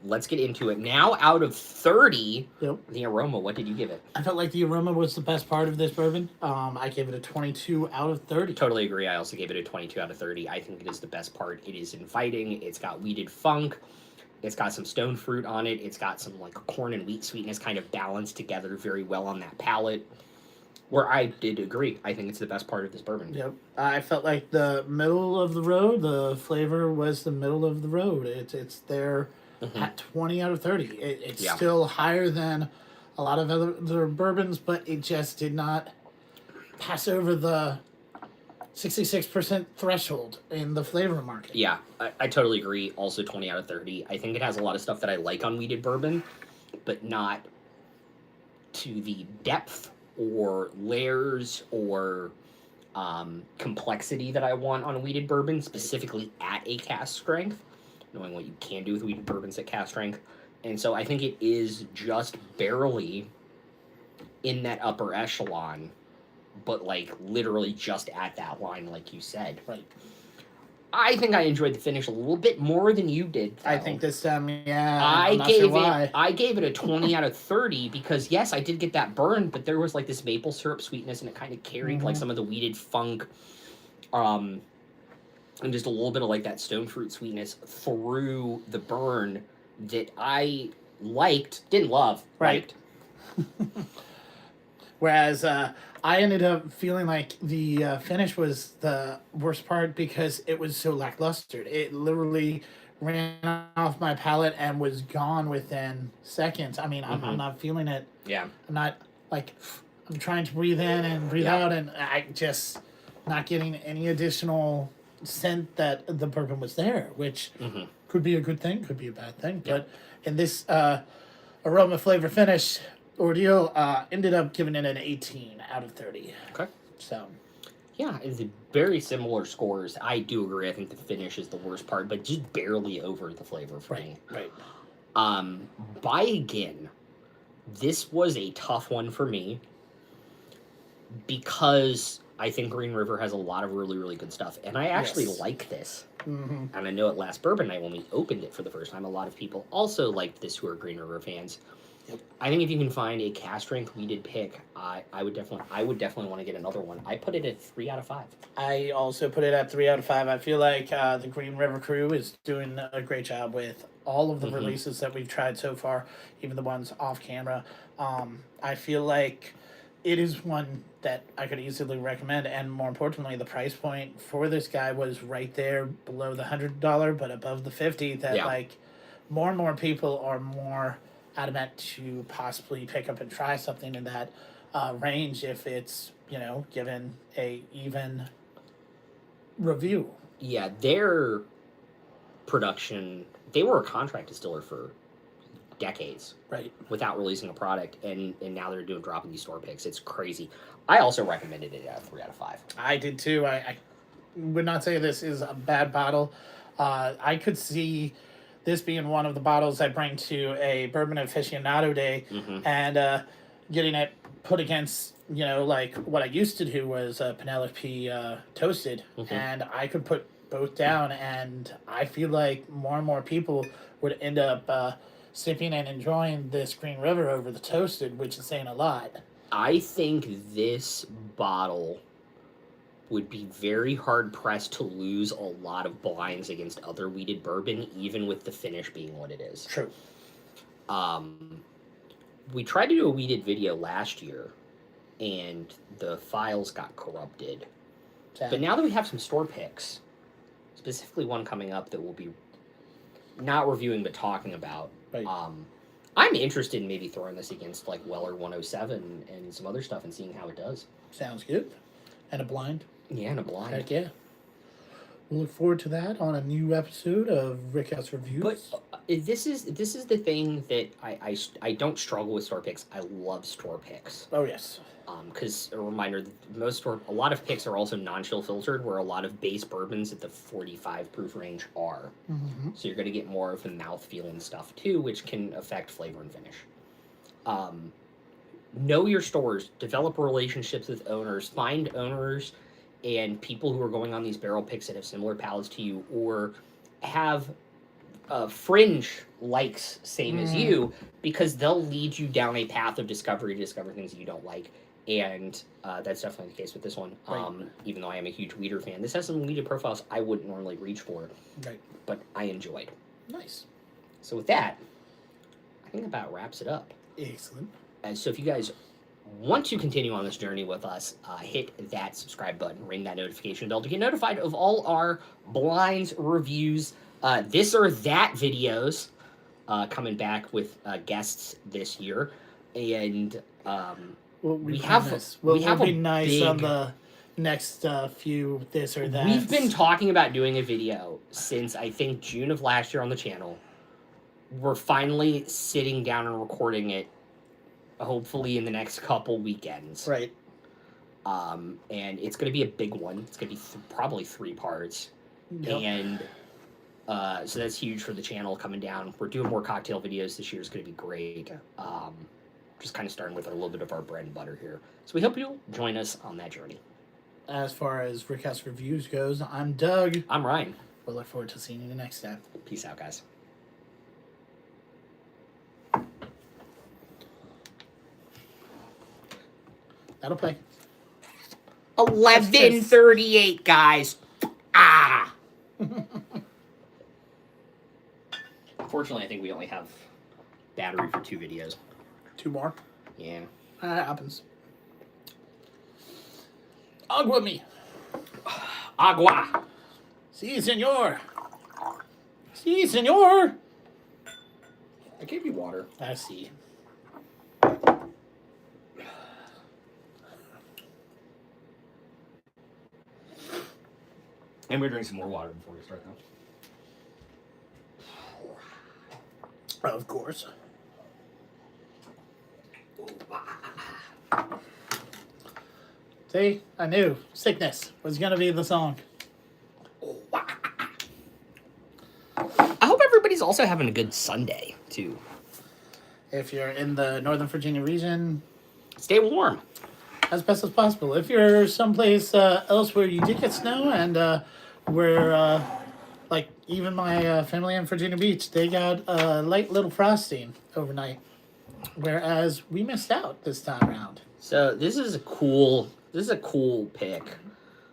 let's get into it. Now, out of 30, the aroma, what did you give it? I felt like the aroma was the best part of this bourbon. I gave it a 22 out of 30. Totally agree. I also gave it a 22 out of 30. I think it is the best part. It is inviting. It's got weeded funk. It's got some stone fruit on it. It's got some like corn and wheat sweetness kind of balanced together very well on that palate. Where I did agree. I think it's the best part of this bourbon. Yep. I felt like the middle of the road, the flavor was the middle of the road. It's there at 20 out of 30. It's still higher than a lot of other bourbons, but it just did not pass over the 66% threshold in the flavor market. Yeah, I totally agree. Also 20 out of 30. I think it has a lot of stuff that I like on weeded bourbon, but not to the depth or layers or complexity that I want on weeded bourbon, specifically at a cask strength, knowing what you can do with weeded bourbons at cask strength. And so I think it is just barely in that upper echelon, but like literally just at that line, like you said. Right. I think I enjoyed the finish a little bit more than you did, though. I think this time, I'm not sure why. I gave it a 20 out of 30 because, yes, I did get that burn, but there was, like, this maple syrup sweetness, and it kind of carried, like, some of the weeded funk, and just a little bit of, like, that stone fruit sweetness through the burn that I liked, didn't love, liked. Whereas I ended up feeling like the finish was the worst part because it was so lackluster. It literally ran off my palate and was gone within seconds. I mean, I'm not feeling it. Yeah. I'm not like I'm trying to breathe in and breathe out, and I just not getting any additional scent that the bourbon was there, which could be a good thing, could be a bad thing. But in this aroma, flavor, finish ordeal, ended up giving it an 18 out of 30. Okay. So. Yeah, it's very similar scores. I do agree. I think the finish is the worst part, but just barely over the flavor for me. Right. Buy again. This was a tough one for me because I think Green River has a lot of really, really good stuff, and I actually like this. And I know at last Bourbon Night when we opened it for the first time, a lot of people also liked this who are Green River fans. I think if you can find a cast strength weeded pick, I would definitely want to get another one. I put it at 3 out of 5. I also put it at 3 out of 5. I feel like the Green River crew is doing a great job with all of the releases that we've tried so far, even the ones off camera. I feel like it is one that I could easily recommend, and more importantly, the price point for this guy was right there below the $100, but above the $50. That like more and more people are more adamant to possibly pick up and try something in that range if it's, given a even review. Yeah, their production, they were a contract distiller for decades. Right. Without releasing a product, and now they're dropping these store picks. It's crazy. I also recommended it at 3 out of 5. I did too. I would not say this is a bad bottle. I could see this being one of the bottles I bring to a bourbon aficionado day and getting it put against, like what I used to do was Penelope Toasted, and I could put both down, and I feel like more and more people would end up sipping and enjoying this Green River over the Toasted, which is saying a lot. I think this bottle would be very hard-pressed to lose a lot of blinds against other weeded bourbon, even with the finish being what it is. True. We tried to do a weeded video last year, and the files got corrupted. Sad. But now that we have some store picks, specifically one coming up that we'll be not reviewing but talking about, right. I'm interested in maybe throwing this against like Weller 107 and some other stuff and seeing how it does. Sounds good. And a blind. Yeah, and a blind. Heck yeah. We'll look forward to that on a new episode of Rickhouse Reviews. But this is the thing that I don't struggle with store picks. I love store picks. Oh yes. Because a reminder, a lot of picks are also non-chill filtered, where a lot of base bourbons at the 45 proof range are. So you're going to get more of the mouthfeel and stuff too, which can affect flavor and finish. Know your stores, develop relationships with owners, find owners and people who are going on these barrel picks that have similar palates to you, or have fringe likes same as you, because they'll lead you down a path of discovery to discover things that you don't like. And that's definitely the case with this one. Right. Even though I am a huge weeder fan, this has some weeded profiles I wouldn't normally reach for, Right. but I enjoyed. Nice. So with that, I think that about wraps it up. Excellent. And so if you guys want to continue on this journey with us, hit that subscribe button, ring that notification bell to get notified of all our blinds reviews, this or that videos coming back with guests this year. And We'll be be nice on the next few this or that. We've been talking about doing a video since I think June of last year on the channel. We're finally sitting down and recording it, hopefully in the next couple weekends. Right. And it's going to be a big one. It's going to be probably 3 parts. Yep. And so that's huge for the channel coming down. We're doing more cocktail videos this year. It's going to be great. Just kind of starting with a little bit of our bread and butter here. So we hope you'll join us on that journey. As far as Rickhouse Reviews goes, I'm Doug. I'm Ryan. We'll look forward to seeing you the next time. Peace out, guys. That'll play. 11:38, guys. Ah! Unfortunately, I think we only have battery for 2 videos. 2 more? Yeah. That happens. Agua me. Agua. Si, senor. Si, senor. I gave you water. I see. And we're drinking some more water before we start, though. Of course. See, I knew sickness was gonna be the song. I hope everybody's also having a good Sunday, too. If you're in the Northern Virginia region, Stay warm. as best as possible. If you're someplace else where you did get snow and where, like, even my family in Virginia Beach, they got light little frosting overnight, whereas we missed out this time around. So this is a cool pick.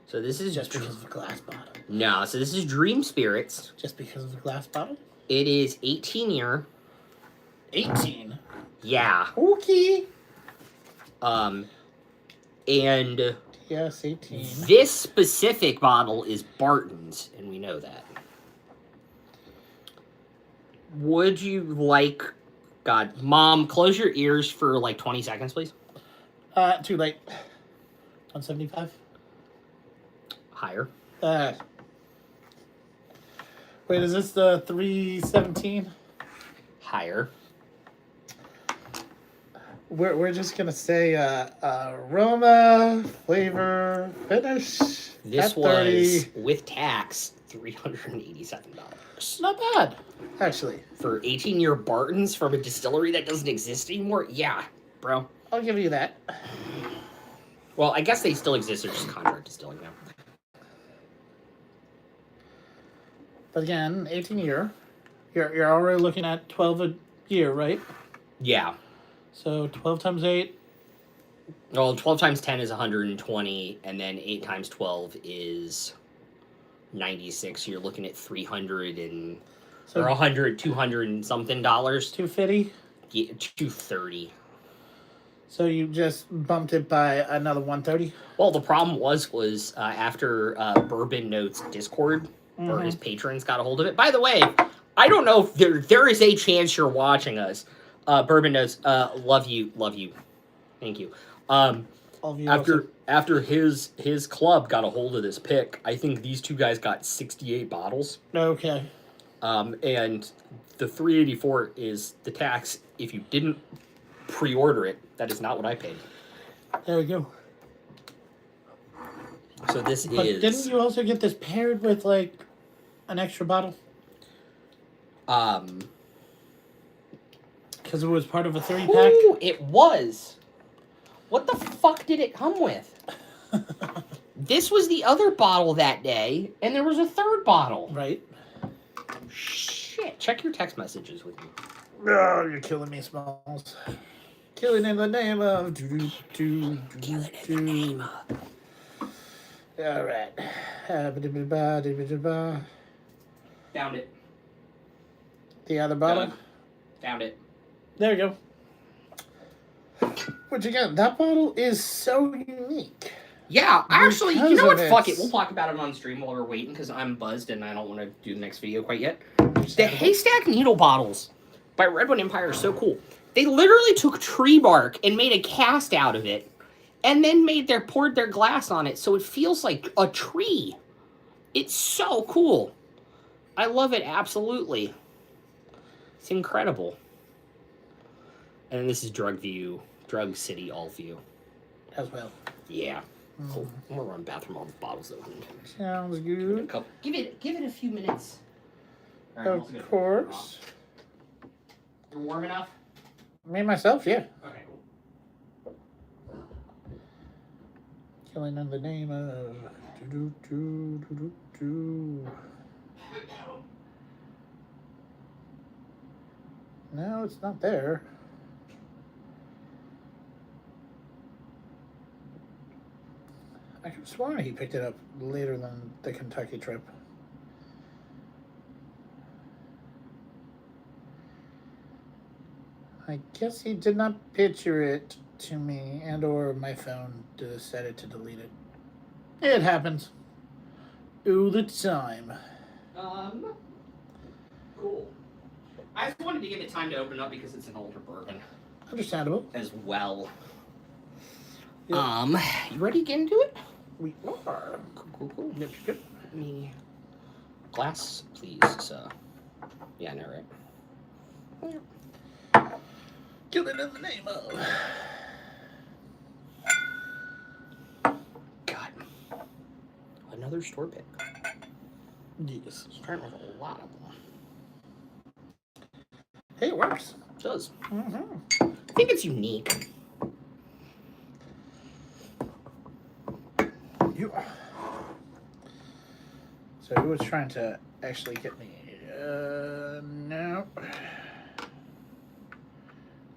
So this is Just because of the glass bottle. No, so this is Dream Spirits. Just because of the glass bottle? It is 18 year. 18? Yeah. Okay. And Yes, 18. this specific bottle is Barton's, and we know that. Would you like... God, Mom, close your ears for like 20 seconds, please. Too late. 175? Higher. Wait, is this the 317? Higher. We're just gonna say aroma, flavor, finish. This at was, 30. with tax, $387. Not bad, actually. For 18-year Barton's from a distillery that doesn't exist anymore? Yeah, bro. I'll give you that. Well, I guess they still exist. They're just contract distilling now. But again, 18 year. You're already looking at 12 a year, right? Yeah. So 12 times 8. Well, 12 times 10 is 120, and then 8 times 12 is 96. So you're looking at 300 and... So or 100, 200 and something dollars. 250. Yeah, 230. So you just bumped it by another 130. Well, the problem was after Bourbon Notes Discord, or his patrons got a hold of it. By the way, I don't know if there is a chance you're watching us. Bourbon Notes, love you, thank you. After his club got a hold of this pick, I think these two guys got 68 bottles. Okay. And the 384 is the tax. If you didn't pre-order it, that is not what I paid. There we go. So this But is... didn't you also get this paired with, like, an extra bottle? Because it was part of a 3-pack? Ooh, it was. What the fuck did it come with? This was the other bottle that day, and there was a third bottle. Right. Shit. Check your text messages with me. Oh, you're killing me, Smalls. Killing in the name of... Killing in the name of... All right. Found it. The other bottle? Found it. There you go. Which again, that bottle is so unique. Yeah, actually, you know what? Because of Fuck it. its- We'll talk about it on stream while we're waiting, because I'm buzzed and I don't want to do the next video quite yet. The Haystack Needle bottles by Redwood Empire are so cool. They literally took tree bark and made a cast out of it, and then poured their glass on it, so it feels like a tree. It's so cool. I love it absolutely. It's incredible. And this is Drug City All View. As well. Yeah. Cool. I'm gonna run bathroom all the bottles open. Sounds Give it a good. couple. Give it a few minutes. All right, I'm also Of gonna course. You're warm enough? Me myself, yeah. Okay, cool. Killing in the name of... No, it's not there. I could have sworn he picked it up later than the Kentucky trip. I guess he did not picture it to me, and or my phone decided to delete it. It happens. All the time. Cool. I just wanted to give it time to open up because it's an older bourbon. Understandable. As well. Yep. You ready to get into it? We are. Cool. Yep, good. Me. Glass, please. So, yeah, no, right. Kill it in the name of. God. Another store pick. Yes. Starting with a lot of them. Hey, it works. It does. Mm-hmm. I think it's unique. You are. So who was trying to actually get me? No.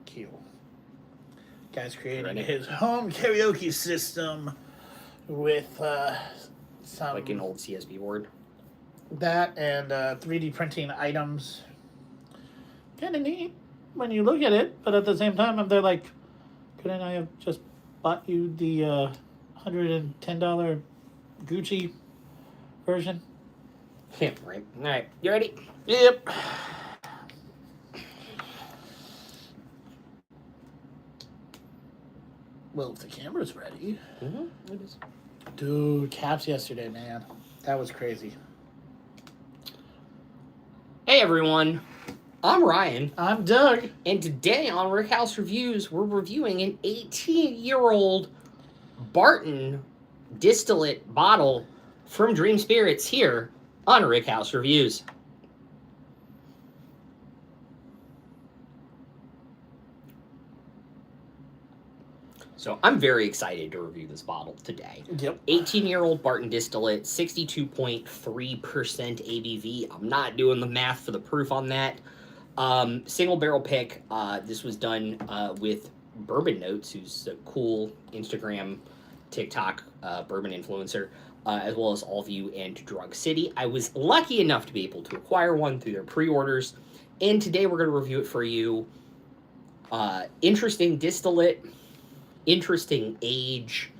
Keel. Guy's creating his home karaoke system with some Like an old CSB board. that and 3D printing items. Kind of neat when you look at it, but at the same time, they're like, couldn't I have just bought you the $110 Gucci version? Yeah, right. All right, you ready? Yep. Well, if the camera's ready. Mm-hmm. It is. Dude, Caps yesterday, man. That was crazy. Hey, everyone. I'm Ryan. I'm Doug. And today on Rickhouse Reviews, we're reviewing an 18-year-old Barton distillate bottle from Dream Spirits here on Rickhouse Reviews. So I'm very excited to review this bottle today. Yep. 18-year-old Barton distillate, 62.3% ABV. I'm not doing the math for the proof on that. Single barrel pick. This was done with Bourbon Notes, who's a cool Instagram, TikTok bourbon influencer, as well as Allview and Drug City. I was lucky enough to be able to acquire one through their pre-orders, and today we're going to review it for you. Interesting distillate, interesting age,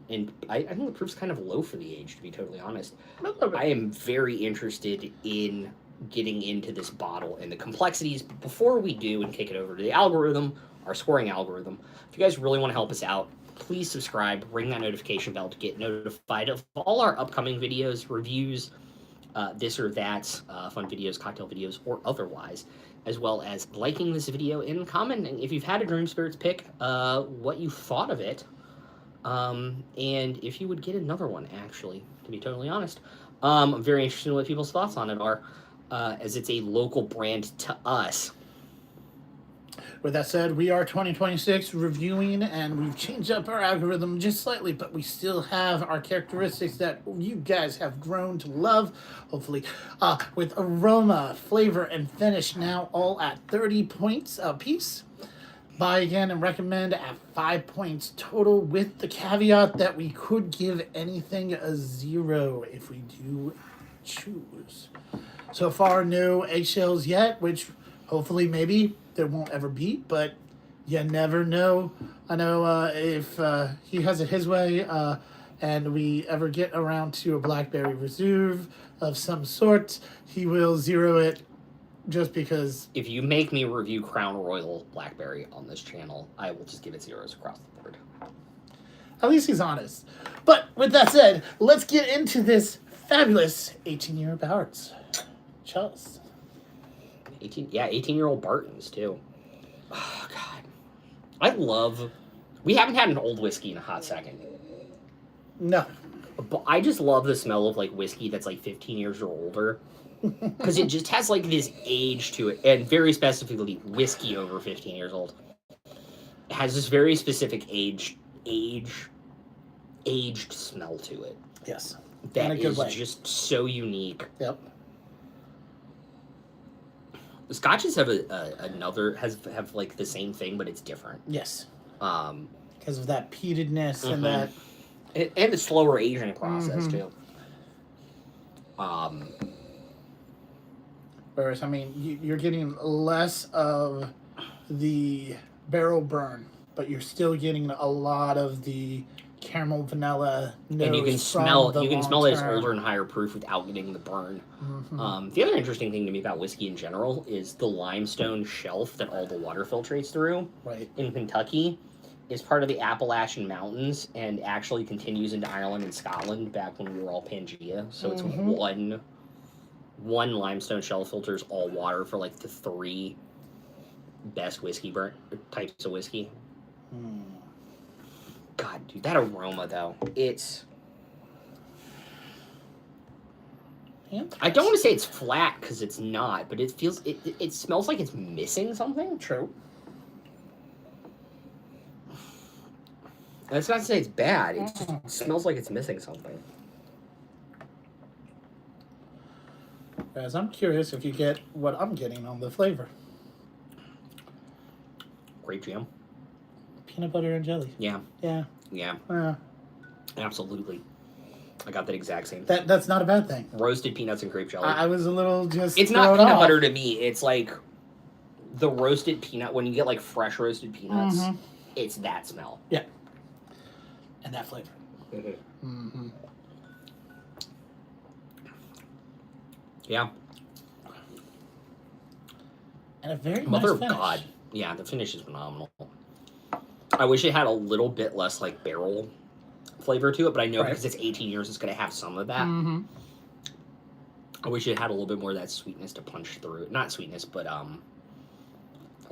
and I think the proof's kind of low for the age, to be totally honest. I am very interested in getting into this bottle and the complexities. But before we do and kick it over to the algorithm, our scoring algorithm, if you guys really want to help us out, please subscribe, ring that notification bell to get notified of all our upcoming videos, reviews, this or that, fun videos, cocktail videos, or otherwise, as well as liking this video and commenting if you've had a Dream Spirits pick, what you thought of it, and if you would get another one, actually, to be totally honest. I'm very interested in what people's thoughts on it are, as it's a local brand to us. With that said, we are 2026 reviewing, and we've changed up our algorithm just slightly, but we still have our characteristics that you guys have grown to love, hopefully, with aroma, flavor, and finish now all at 30 points a piece. Buy again and recommend at 5 points total, with the caveat that we could give anything a 0 if we do choose. So far, no eggshells yet, which hopefully maybe there won't ever be, but you never know. I know if he has it his way and we ever get around to a Blackberry Reserve of some sort, he will 0 it just because. If you make me review Crown Royal Blackberry on this channel, I will just give it 0s across the board. At least he's honest. But with that said, let's get into this fabulous 18-year Barrett's. Cheers. 18-year-old Bartons, too. Oh, God. We haven't had an old whiskey in a hot second. No. But I just love the smell of, like, whiskey that's, like, 15 years or older. Because it just has, like, this age to it. And very specifically, whiskey over 15 years old. It has this very specific aged smell to it. Yes. That is just so unique. Yep. The Scotches have have like the same thing, but it's different. Yes. Because of that peatedness and that, and the slower aging process too. Whereas, I mean, you're getting less of the barrel burn, but you're still getting a lot of the caramel vanilla nose. And you can from smell the that it's long-term. older and higher proof without getting the burn. Mm-hmm. The other interesting thing to me about whiskey in general is the limestone shelf that all the water filtrates through Right. in Kentucky is part of the Appalachian Mountains and actually continues into Ireland and Scotland back when we were all Pangea. So it's one limestone shelf filters all water for like the 3 best whiskey types of whiskey. God, dude, that aroma though, it's... I don't want to say it's flat because it's not, but it feels it smells like it's missing something. True. That's not to say it's bad. It just smells like it's missing something. As I'm curious if you get what I'm getting on the flavor. Grape jam. Peanut butter and jelly. Yeah. Yeah. Yeah. Absolutely. I got that exact same. That's not a bad thing. Roasted peanuts and grape jelly. I was a little just. It's not peanut butter to me. It's like the roasted peanut. When you get like fresh roasted peanuts, it's that smell. Yeah. And that flavor. Mm-hmm. Yeah. And a very Mother nice of finish. God. Yeah, the finish is phenomenal. I wish it had a little bit less like barrel flavor to it, but I know because it's 18 years, it's going to have some of that. Mm-hmm. I wish it had a little bit more of that sweetness to punch through it. Not sweetness, but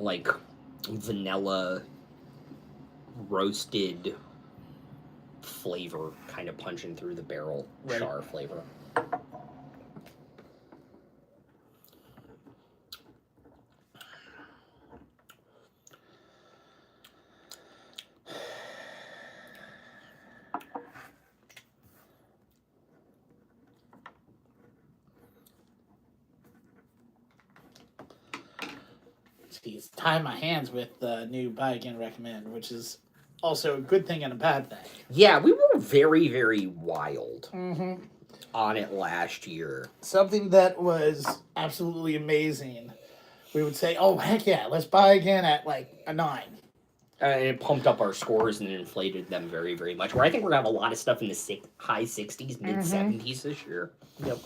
like vanilla roasted flavor kind of punching through the barrel char flavor. He's tying my hands with the new Buy Again Recommend, which is also a good thing and a bad thing. Yeah, we were very, very wild on it last year. Something that was absolutely amazing. We would say, oh, heck yeah, let's buy again at like a 9. And it pumped up our scores and inflated them very, very much. Where I think we're going to have a lot of stuff in the high 60s, mid 70s this year. Yep.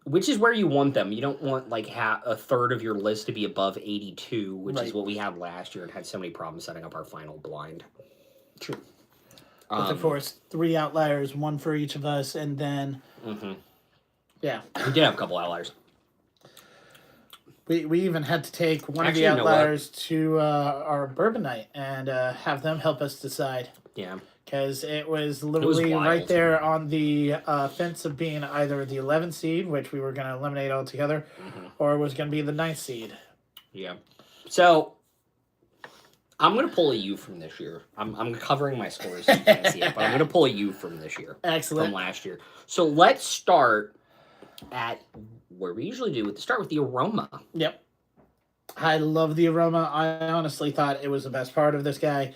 Which is where you want them. You don't want like a third of your list to be above 82, which is what we had last year and had so many problems setting up our final blind. True. But of course, 3 outliers, 1 for each of us, and then yeah, we did have a couple outliers. We even had to take one of the outliers to our bourbon night and have them help us decide. Yeah. Because it was literally right there on the fence of being either the 11th seed, which we were going to eliminate altogether, or it was going to be the 9th seed. Yeah. So, I'm going to pull a U from this year. I'm covering my scores so you can't see it, but I'm going to pull a U from this year. Excellent. From last year. So, let's start at where we usually do, start with the aroma. Yep. I love the aroma. I honestly thought it was the best part of this guy.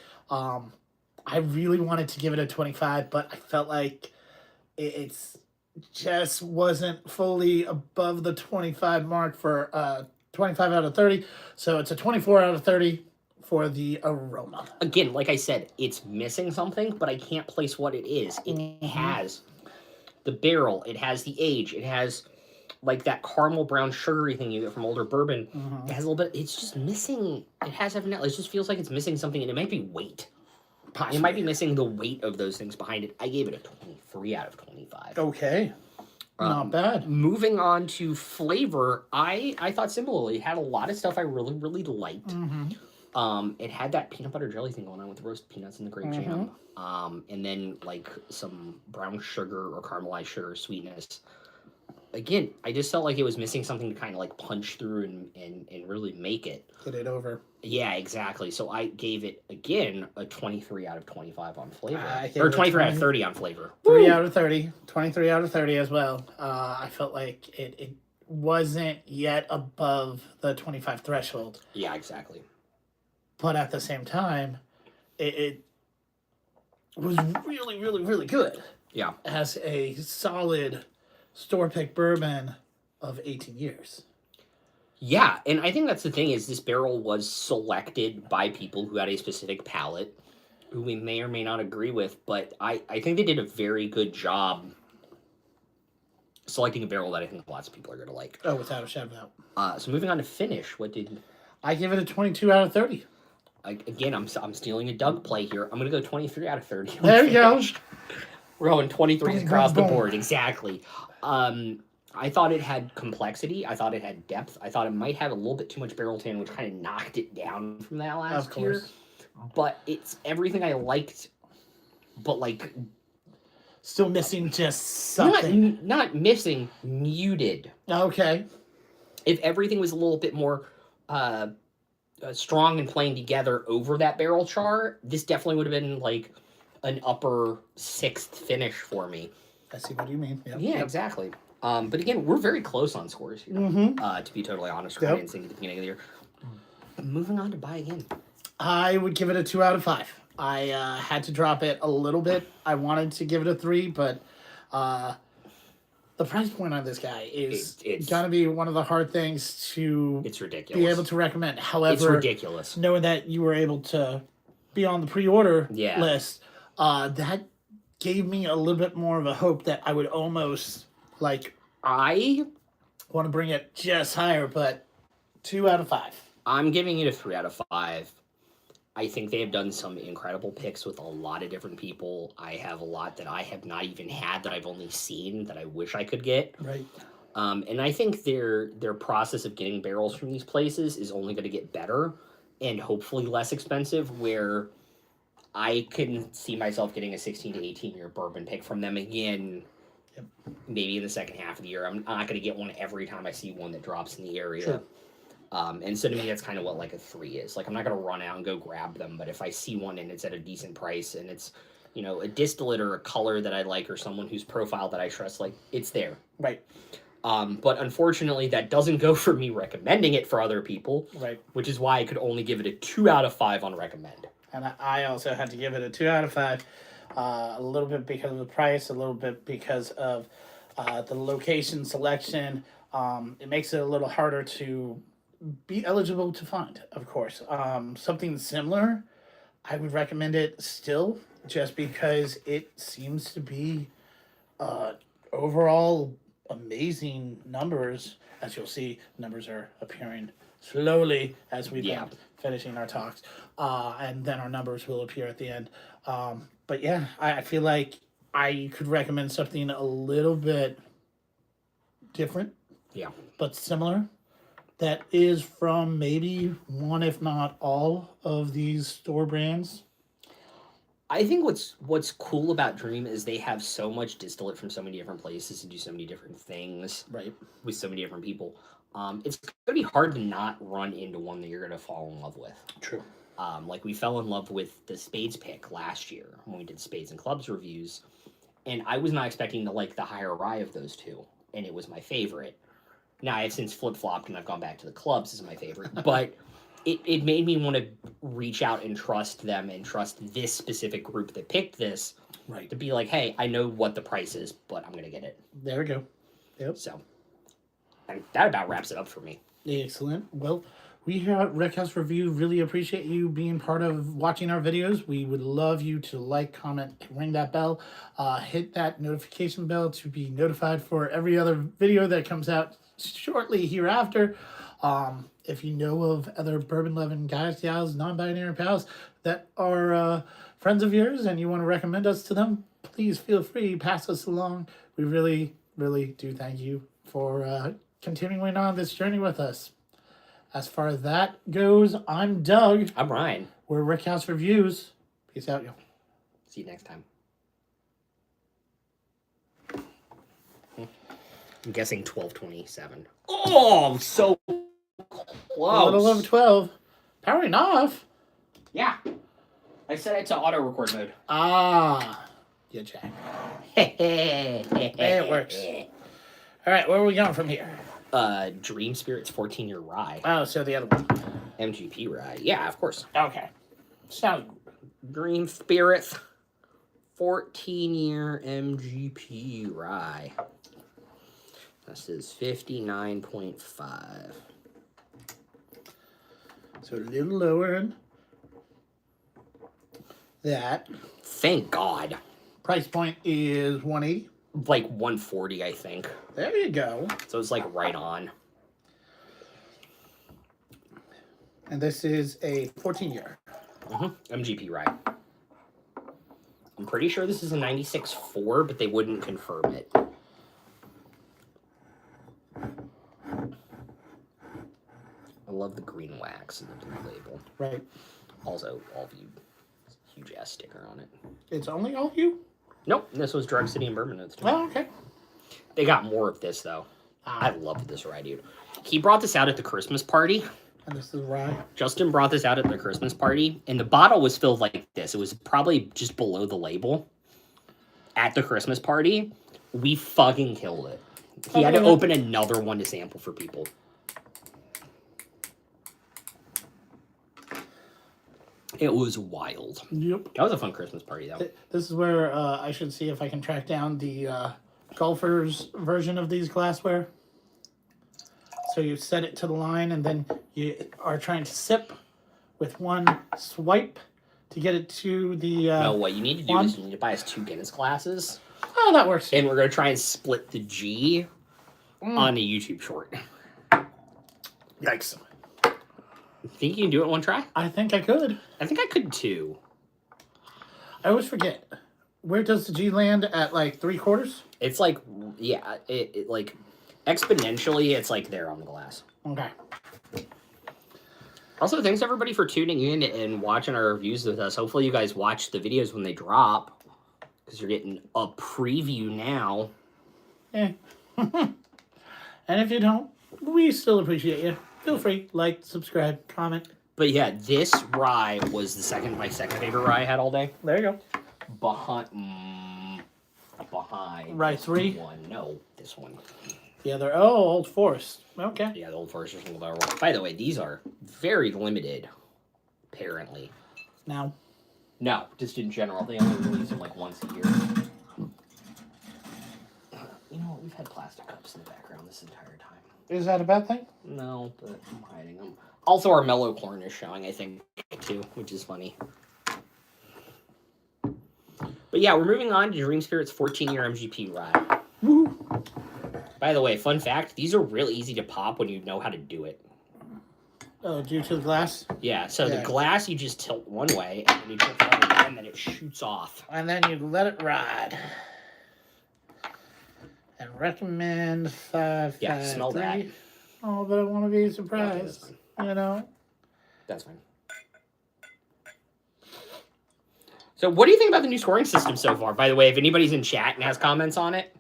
I really wanted to give it a 25, but I felt like it's just wasn't fully above the 25 mark for 25 out of 30. So it's a 24 out of 30 for the aroma. Again, like I said, it's missing something, but I can't place what it is. It has the barrel, it has the age, it has like that caramel brown sugary thing you get from older bourbon. It has a little bit, it's just missing, it has a vanilla, it just feels like it's missing something, and it might be weight. Possibly. It might be missing the weight of those things behind it. I gave it a 23 out of 25. Okay. Not bad. Moving on to flavor, I thought similarly. It had a lot of stuff I really, really liked. It had that peanut butter jelly thing going on with the roasted peanuts and the grape jam. And then like some brown sugar or caramelized sugar sweetness. Again, I just felt like it was missing something to kind of like punch through and really make it. Get it over. Yeah, exactly. So I gave it, again, a 23 out of 25 on flavor. Or 23 out of 30 on flavor. 3 out of 30. 23 out of 30 as well. I felt like it wasn't yet above the 25 threshold. Yeah, exactly. But at the same time, it was really, really, really good. Yeah. As a solid store pick bourbon of 18 years. Yeah, and I think that's the thing is this barrel was selected by people who had a specific palate, who we may or may not agree with, but I think they did a very good job selecting a barrel that I think lots of people are going to like. Oh, without a shadow of a doubt. So moving on to finish, what did... I give it a 22 out of 30. Again, I'm stealing a Doug play here. I'm going to go 23 out of 30. There you go. We're going 23 Boom, across boom, the boom. board, exactly. I thought it had complexity. I thought it had depth. I thought it might have a little bit too much barrel tan, which kind of knocked it down from that last tier. But it's everything I liked, but like... Still missing just something. Not missing, muted. Okay. If everything was a little bit more strong and playing together over that barrel char, this definitely would have been like an upper 6th finish for me. I see what you mean. Yep. Yeah, exactly. But again, we're very close on scores here, to be totally honest. Yep. At the beginning of the year. Moving on to buy again. I would give it a 2 out of 5. I had to drop it a little bit. I wanted to give it a 3, but the price point on this guy is going to be one of the hard things to it's ridiculous. Be able to recommend. However, it's ridiculous. Knowing that you were able to be on the pre-order list, that gave me a little bit more of a hope that I would almost like... I want to bring it just higher, but 2 out of 5. I'm giving it a 3 out of 5. I think they have done some incredible picks with a lot of different people. I have a lot that I have not even had that I've only seen that I wish I could get. Right. And I think their process of getting barrels from these places is only going to get better and hopefully less expensive, where I can see myself getting a 16 to 18 year bourbon pick from them again, maybe in the second half of the year. I'm not going to get one every time I see one that drops in the area. Sure. And so to me, that's kind of what like a 3 is. Like, I'm not going to run out and go grab them, but if I see one and it's at a decent price and it's, you know, a distillate or a color that I like or someone whose profile that I trust, like, it's there. Right. But unfortunately, that doesn't go for me recommending it for other people. Right. Which is why I could only give it a 2 out of 5 on recommend. And I also had to give it a 2 out of 5. A little bit because of the price, a little bit because of the location selection. It makes it a little harder to be eligible to find, of course. Something similar, I would recommend it still, just because it seems to be overall amazing numbers. As you'll see, numbers are appearing slowly as we've been finishing our talks, and then our numbers will appear at the end. But yeah, I feel like I could recommend something a little bit different, but similar, that is from maybe one, if not all, of these store brands. I think what's cool about Dream is they have so much distillate from so many different places and do so many different things with so many different people. It's going to be hard to not run into one that you're going to fall in love with. True. Like, we fell in love with the Spades pick last year when we did Spades and Clubs reviews, and I was not expecting to like the higher rye of those two, and it was my favorite. Now, I have since flip-flopped, and I've gone back to the Clubs as my favorite, but it made me want to reach out and trust them and trust this specific group that picked this to be like, hey, I know what the price is, but I'm going to get it. There we go. Yep. So, and that about wraps it up for me. Excellent. Well, we here at Rickhouse Review really appreciate you being part of watching our videos. We would love you to like, comment, ring that bell, hit that notification bell to be notified for every other video that comes out shortly hereafter. If you know of other bourbon-loving guys, gals, non-binary pals that are friends of yours and you want to recommend us to them, please feel free, pass us along. We really, really do thank you for continuing on this journey with us. As far as that goes, I'm Doug. I'm Ryan. We're Rickhouse Reviews. Peace out, y'all. See you next time. I'm guessing 1227. Oh, so close. A little over 12. Powering off. Yeah. I set it to auto record mode. Ah. Yeah, Jack. It works. All right, where are we going from here? Dream Spirit's 14-year rye. Oh, so the other one. MGP rye. Yeah, of course. Okay. Sounds Dream Spirit's 14-year MGP rye. This is 59.5. So a little lower than that. Thank God. Price point is $180. Like $140, I think. There you go. So it's like right on. And this is a 14-year. MGP ride. I'm pretty sure this is a 96.4, but they wouldn't confirm it. I love the green wax and the blue label. Right. Also, All View. Huge ass sticker on it. It's only all you? Nope, this was Drug City and Bourbon Notes too. Oh, okay. They got more of this though. I love this ride, dude. He brought this out at the Christmas party. And this is rye. Justin brought this out at the Christmas party, and the bottle was filled like this. It was probably just below the label. At the Christmas party, we fucking killed it. He had to open another one to sample for people. It was wild. Yep. That was a fun Christmas party, though. This is where I should see if I can track down the golfer's version of these glassware. So you set it to the line, and then you are trying to sip with one swipe to get it to the No, what you need to do is you need to buy us 2 Guinness glasses. Oh, that works. And we're going to try and split the G on a YouTube short. Yikes. Think you can do it in one try? I think I could. I think I could too. I always forget. Where does the G land at, like, 3/4? It's like, yeah, it like, exponentially, it's like there on the glass. Okay. Also, thanks everybody for tuning in and watching our reviews with us. Hopefully you guys watch the videos when they drop, because you're getting a preview now. Yeah. And if you don't, we still appreciate you. Feel free, like, subscribe, comment. But yeah, this rye was my second favorite rye I had all day. There you go. Behind Rye 3? one. No, this one. Yeah, they're Old Forest. Okay. Yeah, the Old Forester single barrel. By the way, these are very limited, apparently. Now. No, just in general. They only release them like once a year. You know what? We've had plastic cups in the background this entire time. Is that a bad thing? No, but I'm hiding them. Also, our mellow corn is showing, I think, too, which is funny. But yeah, we're moving on to Dream Spirit's 14-year MGP ride. Woo. By the way, fun fact, these are really easy to pop when you know how to do it. Oh, due to the glass? Yeah, so the glass you just tilt one way, and then you tilt the other way, and then it shoots off. And then you let it ride. And recommend 5, Yeah, 5, smell 3. that. Oh, but I want to be surprised. You know? That's fine. So what do you think about the new scoring system so far? By the way, if anybody's in chat and has comments on it,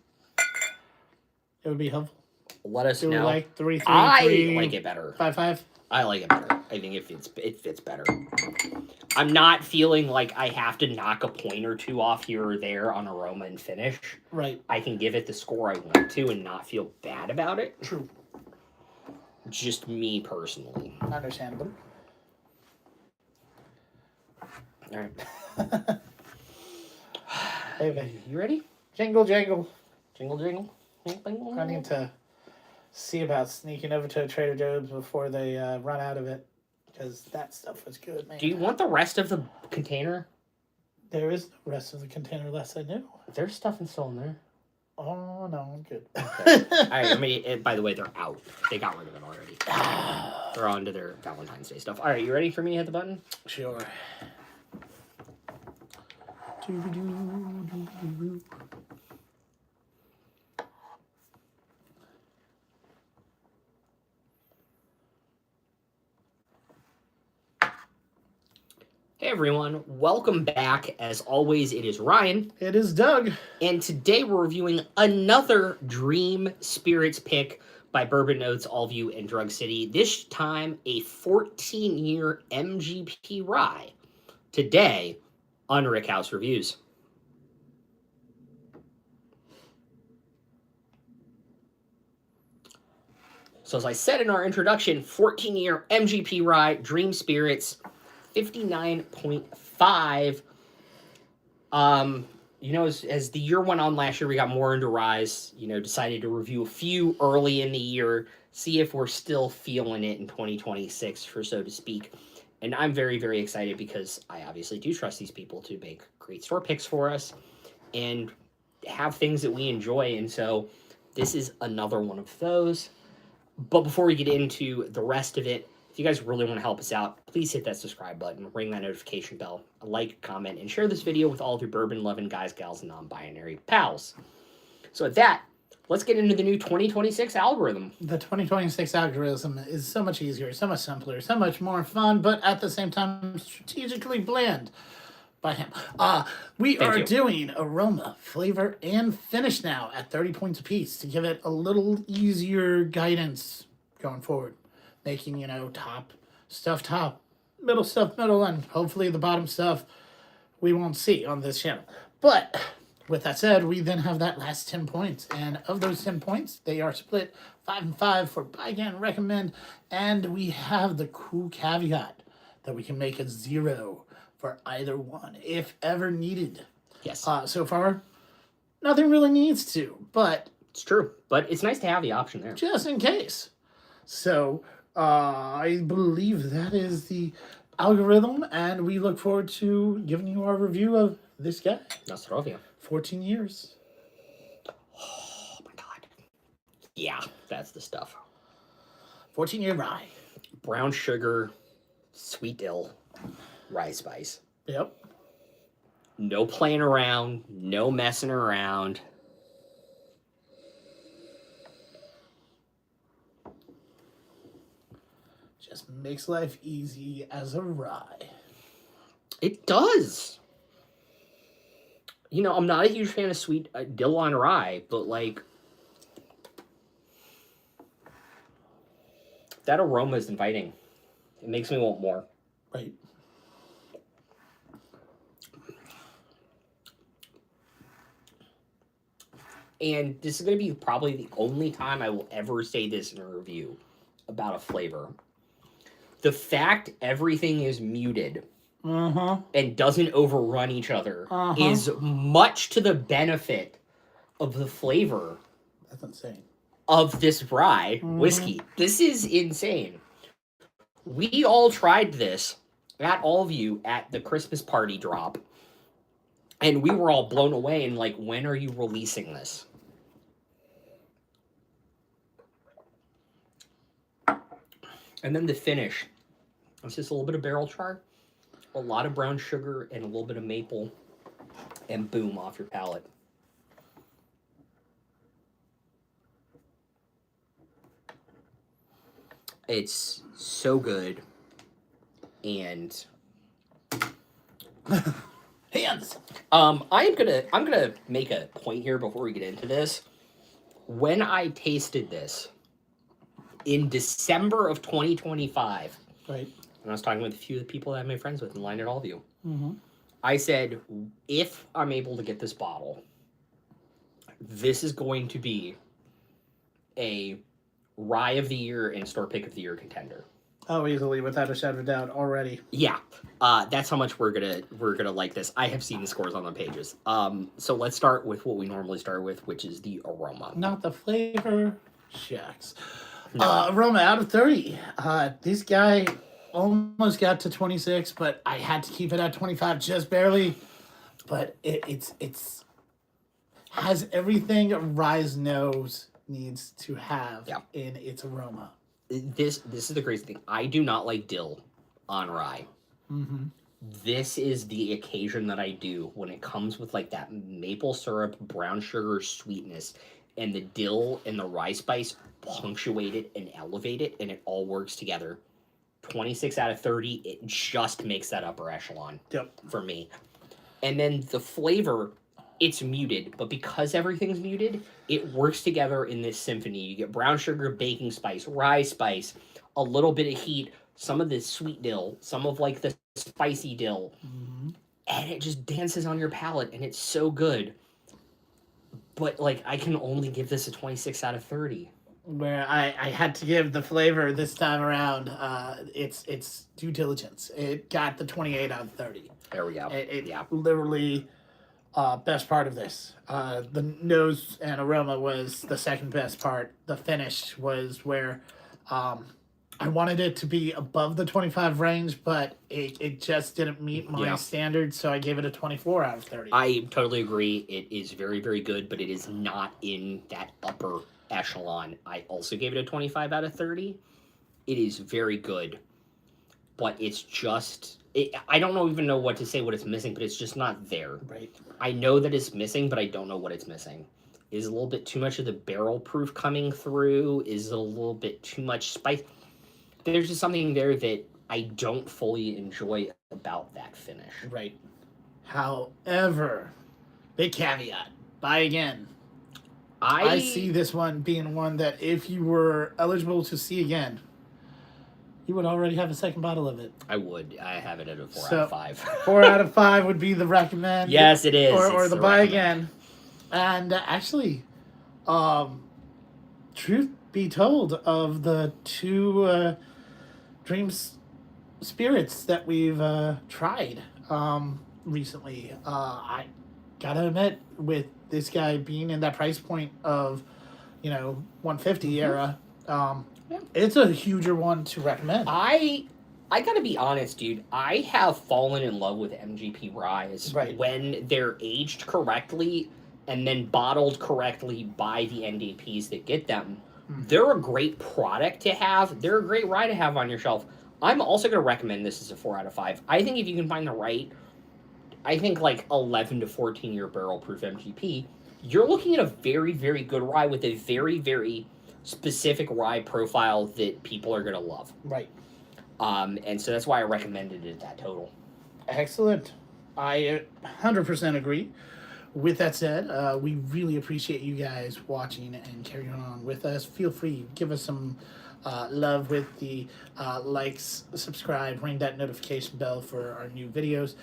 It would be helpful. let us Do we know. like 3, 3, I 3, like it better. 5, 5? I like it better. I think it fits better. I'm not feeling like I have to knock a point or two off here or there on aroma and finish. Right. I can give it the score I want to and not feel bad about it. True. Just me personally. Understandable. All right. Hey, You ready? jingle, jangle. Jingle, jingle. Jingle, I need to see about sneaking over to a Trader Joe's before they run out of it. Because that stuff was good, man. Do you want the rest of the container? There is the rest of the container less I knew. There's stuff still in there. Oh, no, I'm good. Okay. All right, by the way, they're out. They got rid of it already. They're on to their Valentine's Day stuff. All right, you ready for me to hit the button? Sure. Hey everyone, welcome back. As always, it is Ryan. It is Doug. And today we're reviewing another Dream Spirits pick by Bourbon Notes, Allview, and Drug City. This time, a 14-year MGP rye. Today, on Rickhouse Reviews. So as I said in our introduction, 14-year MGP rye, Dream Spirits, 59.5. you know, as the year went on last year, we got more into ryes, you know, decided to review a few early in the year, see if we're still feeling it in 2026, for so to speak. And I'm very, very excited because I obviously do trust these people to make great store picks for us and have things that we enjoy. And so this is another one of those. But before we get into the rest of it, if you guys really want to help us out, please hit that subscribe button, ring that notification bell, like, comment, and share this video with all of your bourbon-loving guys, gals, and non-binary pals. So with that, let's get into the new 2026 algorithm. The 2026 algorithm is so much easier, so much simpler, so much more fun, but at the same time strategically bland by him. We Thank are you. doing aroma, flavor, and finish now at 30 points apiece to give it a little easier guidance going forward. Making, you know, top stuff top, middle stuff middle, and hopefully the bottom stuff we won't see on this channel. But with that said, we then have that last 10 points. And of those 10 points, they are split 5 and 5 for buy again, recommend. And we have the cool caveat that we can make a 0 for either one if ever needed. Yes. So far, nothing really needs to, but It's true, but it's nice to have the option there. just in case. So I believe that is the algorithm, and we look forward to giving you our review of this guy. Nostrovia. 14 years. Oh my god. Yeah, that's the stuff. 14-year rye. Brown sugar, sweet dill, rye spice. Yep. No playing around, no messing around. Just makes life easy as a rye. It does. You know, I'm not a huge fan of sweet dill on rye, but like that aroma is inviting. It makes me want more. Right. And this is going to be probably the only time I will ever say this in a review about a flavor. The fact everything is muted and doesn't overrun each other is much to the benefit of the flavor. That's insane. Of this rye whiskey. This is insane. We all tried this at all of you at the Christmas party drop. And we were all blown away and like, when are you releasing this? And then the finish. It's just a little bit of barrel char, a lot of brown sugar, and a little bit of maple. And boom, off your palate. It's so good. And Hands. I'm gonna make a point here before we get into this. When I tasted this in December of 2025, Right. and I was talking with a few of the people that I made friends with in line at all of you, I said, if I'm able to get this bottle, this is going to be a rye of the year and store pick of the year contender. Oh, easily, without a shadow of doubt, already. Yeah, that's how much we're gonna like this. I have seen the scores on the pages. So let's start with what we normally start with, which is the aroma. Not the flavor. Shucks. Aroma out of 30. This guy almost got to 26, but I had to keep it at 25 just barely. But it's has everything a rye's nose needs to have in its aroma. This is the crazy thing. I do not like dill on rye. This is the occasion that I do when it comes with like that maple syrup, brown sugar sweetness, and the dill and the rye spice punctuate it and elevate it, and it all works together. 26 out of 30, it just makes that upper echelon for me. And then the flavor, it's muted, but because everything's muted, it works together in this symphony. You get brown sugar, baking spice, rye spice, a little bit of heat, some of the sweet dill, some of like the spicy dill, and it just dances on your palate, and it's so good. But like, I can only give this a 26 out of 30. Where I had to give the flavor this time around, it's due diligence. It got the 28 out of 30. There we go. It literally best part of this. The nose and aroma was the second best part. The finish was where I wanted it to be above the 25 range, but it just didn't meet my standards, so I gave it a 24 out of 30. I totally agree. It is very, very good, but it is not in that upper echelon. I also gave it a 25 out of 30. It is very good, but it's just... I don't even know what to say, what it's missing, but it's just not there. Right. I know that it's missing, but I don't know what it's missing. Is a little bit too much of the barrel proof coming through? Is a little bit too much spice? There's just something there that I don't fully enjoy about that finish. Right. However, big caveat, buy again. I see this one being one that if you were eligible to see again, you would already have a second bottle of it. I would. I have it at a 4 out of 5. 4 out of 5 would be the recommend. Yes, it is. Or the buy again. And actually, truth be told, of the 2 Dreams spirits that we've tried recently, I gotta admit, with this guy being in that price point of, 150 era, it's a huger one to recommend. I gotta be honest, dude. I have fallen in love with MGP Ryes when they're aged correctly and then bottled correctly by the NDPs that get them. They're a great product to have. They're a great rye to have on your shelf. I'm also going to recommend this as a 4 out of 5. I think if you can find the right, 11 to 14 year barrel proof MGP, you're looking at a very, very good rye with a very, very specific rye profile that people are going to love. Right. And so that's why I recommended it at that total. Excellent. I 100% agree. With that said, we really appreciate you guys watching and carrying on with us. Feel free, give us some love with the likes, subscribe, ring that notification bell for our new videos.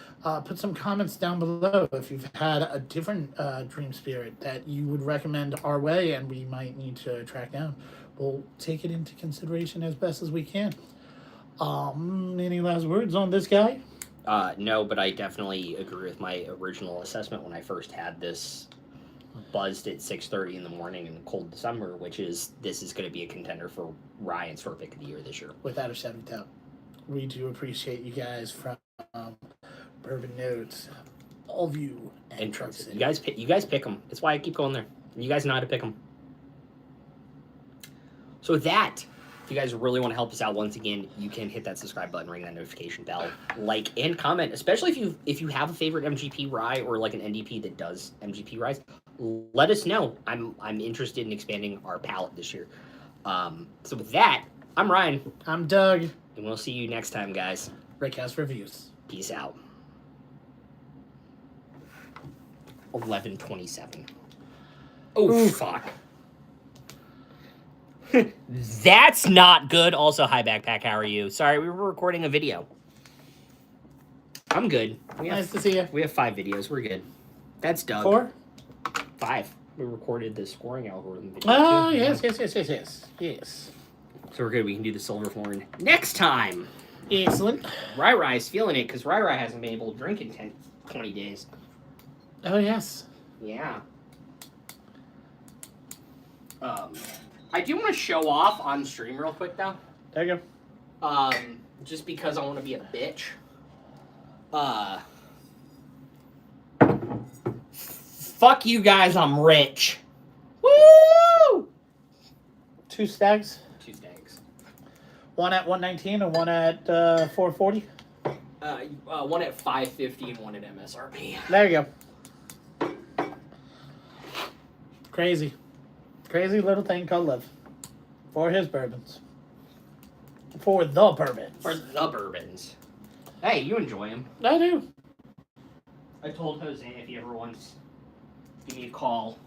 Put some comments down below if you've had a different Dream Spirit that you would recommend our way and we might need to track down. We'll take it into consideration as best as we can. Any last words on this guy? No, but I definitely agree with my original assessment when I first had this buzzed at 6:30 in the morning in cold December, which is this is going to be a contender for Ryan's for pick of the year this year. Without a shadow of doubt. We do appreciate you guys from Bourbon Notes, all of you, and Truck City. You guys pick them. That's why I keep going there. You guys know how to pick them. So with that, if you guys really want to help us out, once again, you can hit that subscribe button, ring that notification bell, like, and comment. Especially if you have a favorite MGP rye or like an NDP that does MGP ryes, let us know. I'm interested in expanding our palette this year. So with that, I'm Ryan. I'm Doug. And we'll see you next time, guys. Rickhouse Reviews. Peace out. 11:27. Oh, oof. Fuck. That's not good. Also, hi, Backpack. How are you? Sorry, we were recording a video. I'm good. Nice to see you. We have 5 videos. We're good. That's Doug. 4? 5. We recorded the scoring algorithm video. Oh, yes. So we're good. We can do the Silver Horn next time. Excellent. Rye's feeling it because Rye hasn't been able to drink in 20 days. Oh, yes. Yeah. I do want to show off on stream real quick, though. There you go. Just because I want to be a bitch. Fuck you guys, I'm rich. Woo! 2 stags? 2 stags. One at 119 and one at 440? One at 550 and one at MSRP. There you go. Crazy. Crazy little thing called love. For his bourbons. For the bourbons. For the bourbons. Hey, you enjoy them. I do. I told Jose if he ever wants to give me a call,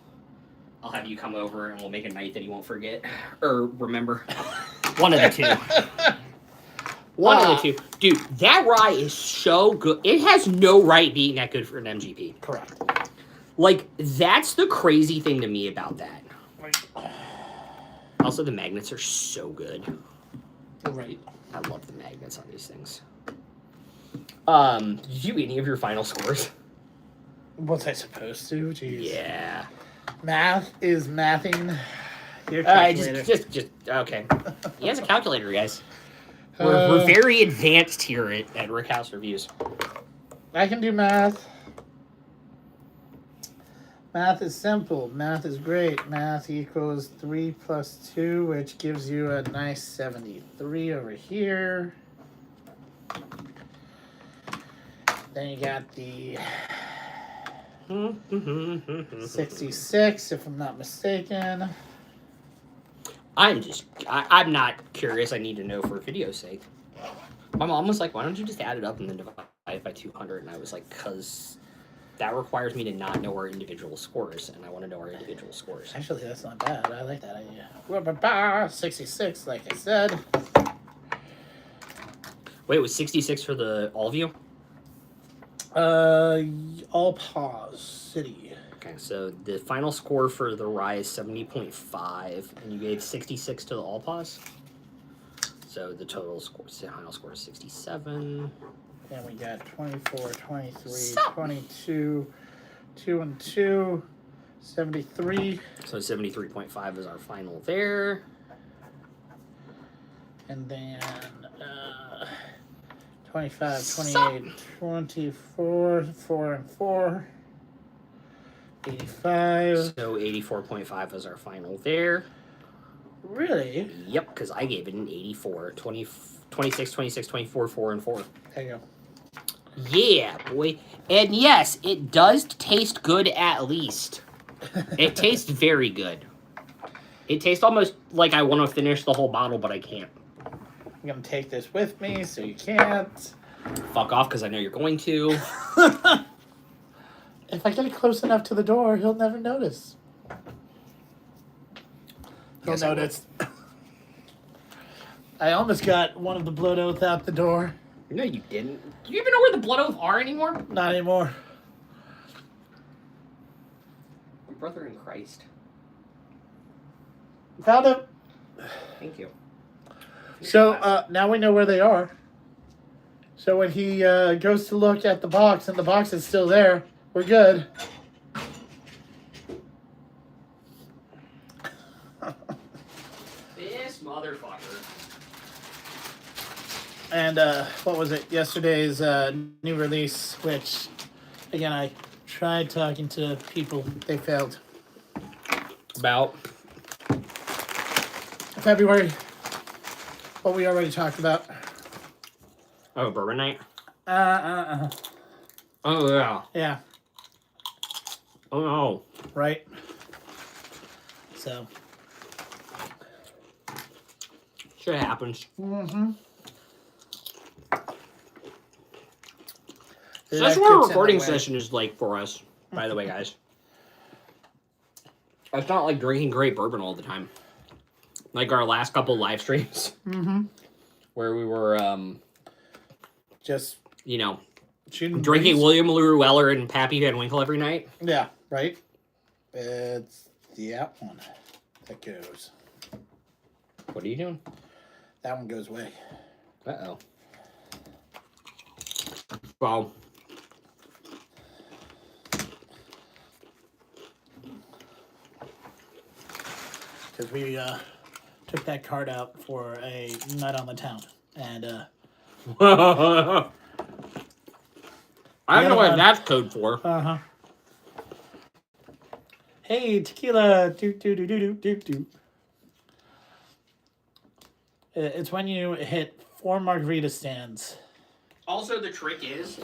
I'll have you come over and we'll make a night that he won't forget. Or remember. One of the two. One of the two. Dude, that rye is so good. It has no right being that good for an MGP. Correct. Like, that's the crazy thing to me about that. Also, the magnets are so good. Right. I love the magnets on these things. Did you do any of your final scores? Was I supposed to? Jeez. Yeah. Math is mathing. Your Just, calculator. okay. He has a calculator, guys. We're very advanced here at Rickhouse Reviews. I can do math. Math is simple. Math is great. Math equals 3 plus 2, which gives you a nice 73 over here. Then you got the 66, if I'm not mistaken. I'm not curious. I need to know for video's sake. My mom was like, why don't you just add it up and then divide it by 200? And I was like, because that requires me to not know our individual scores, and I want to know our individual scores. Actually, that's not bad. I like that idea. 66, like I said. Wait, was 66 for all of you? All pause city. Okay, so the final score for the Rye is 70.5, and you gave 66 to the all pause. So the total score, the final score is 67. Then we got 24, 23, 22, 2 and 2, 73. So 73.5 is our final there. And then 25, 28, 24, 4 and 4, 85. So 84.5 is our final there. Really? Yep, because I gave it an 84. 26, 26, 24, 4 and 4. There you go. Yeah, boy. And yes, it does taste good at least. It tastes very good. It tastes almost like I want to finish the whole bottle, but I can't. I'm going to take this with me so you can't. Fuck off, because I know you're going to. If I get it close enough to the door, he'll never notice. He'll notice. I almost got one of the blood oath out the door. No, you didn't. Do you even know where the blood oath are anymore? Not anymore. Brother in Christ. Found him. Thank you. So now we know where they are. So when he goes to look at the box and the box is still there, we're good. This motherfucker. And what was it? Yesterday's new release, which, again, I tried talking to people. They failed. About? February. What we already talked about. Oh, Bourbon Night? Oh, yeah. yeah. Oh, no. Right. So. Shit happens. Mm-hmm. So that's what our recording session is like for us, by the way, guys. It's not like drinking great bourbon all the time. Like our last couple live streams. Mm-hmm. Where we were, just, you know, drinking William LaRue Weller and Pappy Van Winkle every night. Yeah, right? It's that one that goes. What are you doing? That one goes away. Uh-oh. Well. Because we took that card out for a night on the town. And I don't know what that's code for. uh-huh. Hey, tequila. Do, do, do, do, do, do, do. It's when you hit 4 margarita stands. Also, the trick is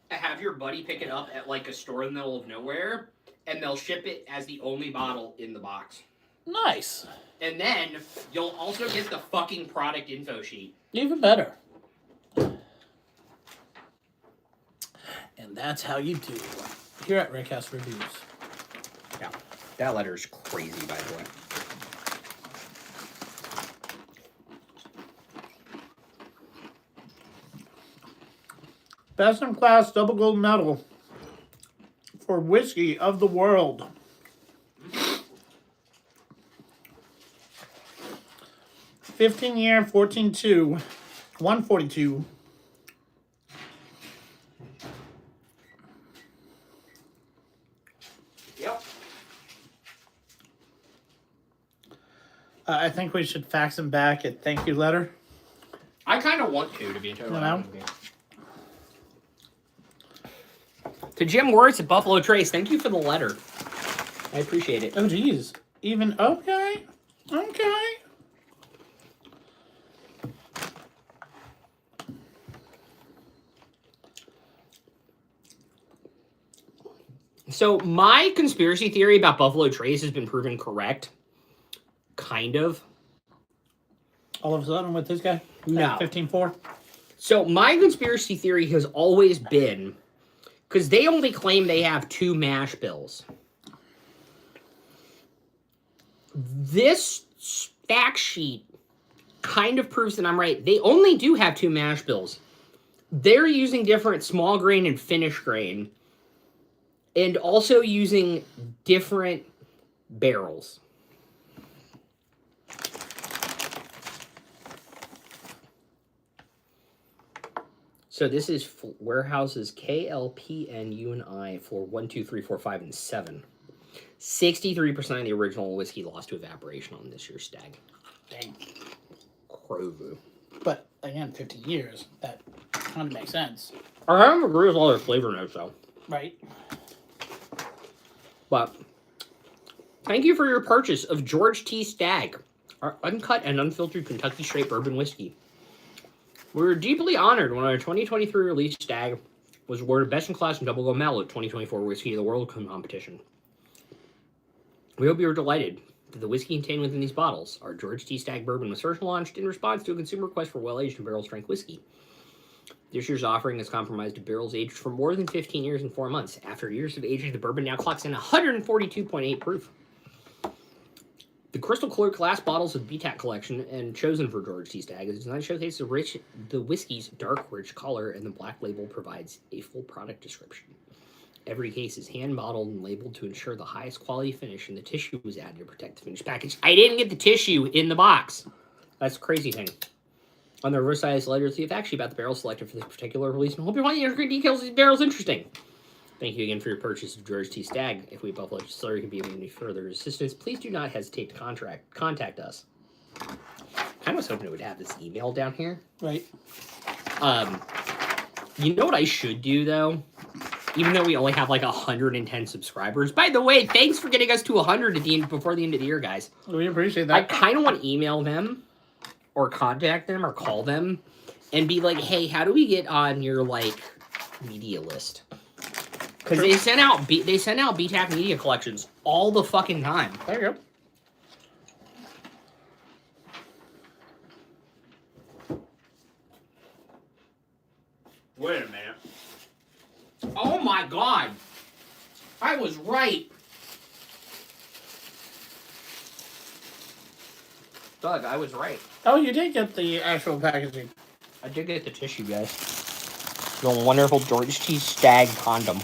to have your buddy pick it up at like a store in the middle of nowhere, and they'll ship it as the only bottle in the box. Nice. And then you'll also get the fucking product info sheet. Even better. And that's how you do here at Rickhouse Reviews. Yeah, that letter's crazy, by the way. Best in class double gold medal for whiskey of the world. (15-year) 14.2 142. I think we should fax him back a thank you letter. I kind of want to be totally honest with you. To Jim Wirtz at Buffalo Trace, thank you for the letter. I appreciate it. Oh, geez. Even, okay. Okay. So my conspiracy theory about Buffalo Trace has been proven correct. Kind of. All of a sudden with this guy? No. 15-4? So my conspiracy theory has always been, because they only claim they have 2 mash bills. This fact sheet kind of proves that I'm right. They only do have 2 mash bills. They're using different small grain and finish grain, and also using different barrels. So this is warehouses KLPN, UNI for 1, 2, 3, 4, 5, and 7. 63% of the original whiskey lost to evaporation on this year's stag. Dang. Crazy. But, again, 50 years. That kind of makes sense. I don't agree with all their flavor notes, though. Right. But thank you for your purchase of George T. Stag, our uncut and unfiltered Kentucky straight bourbon whiskey. We were deeply honored when our 2023 release Stag was awarded Best in Class and Double Gold Medal at 2024 Whiskey of the World competition. We hope you are delighted that the whiskey contained within these bottles, our George T. Stag bourbon, was first launched in response to a consumer request for well-aged and barrel-strength whiskey. This year's offering is comprised of barrels aged for more than 15 years and 4 months. After years of aging, the bourbon now clocks in 142.8 proof. The crystal clear glass bottles of the BTAC collection and chosen for George T. Stag is designed to showcase the whiskey's dark, rich color, and the black label provides a full product description. Every case is hand bottled and labeled to ensure the highest quality finish, and the tissue was added to protect the finished package. I didn't get the tissue in the box. That's a crazy thing. On the reverse side is letters, the fact sheet about the barrel selected for this particular release, and hope you find the intricate details of these barrels interesting. Thank you again for your purchase of George T. Stag. If we Buffalo Distillery can be of any further assistance, please do not hesitate to contact us. I kind of was hoping it would have this email down here. Right. You know what I should do, though? Even though we only have like 110 subscribers. By the way, thanks for getting us to 100 before the end of the year, guys. We appreciate that. I kind of want to email them or contact them or call them and be like, hey, how do we get on your, like, media list? Because they send out BTAC media collections all the fucking time. There you go. Wait a minute. Oh my god. I was right. Doug, I was right. Oh, you did get the actual packaging. I did get the tissue, guys. The wonderful George T. Stag condom.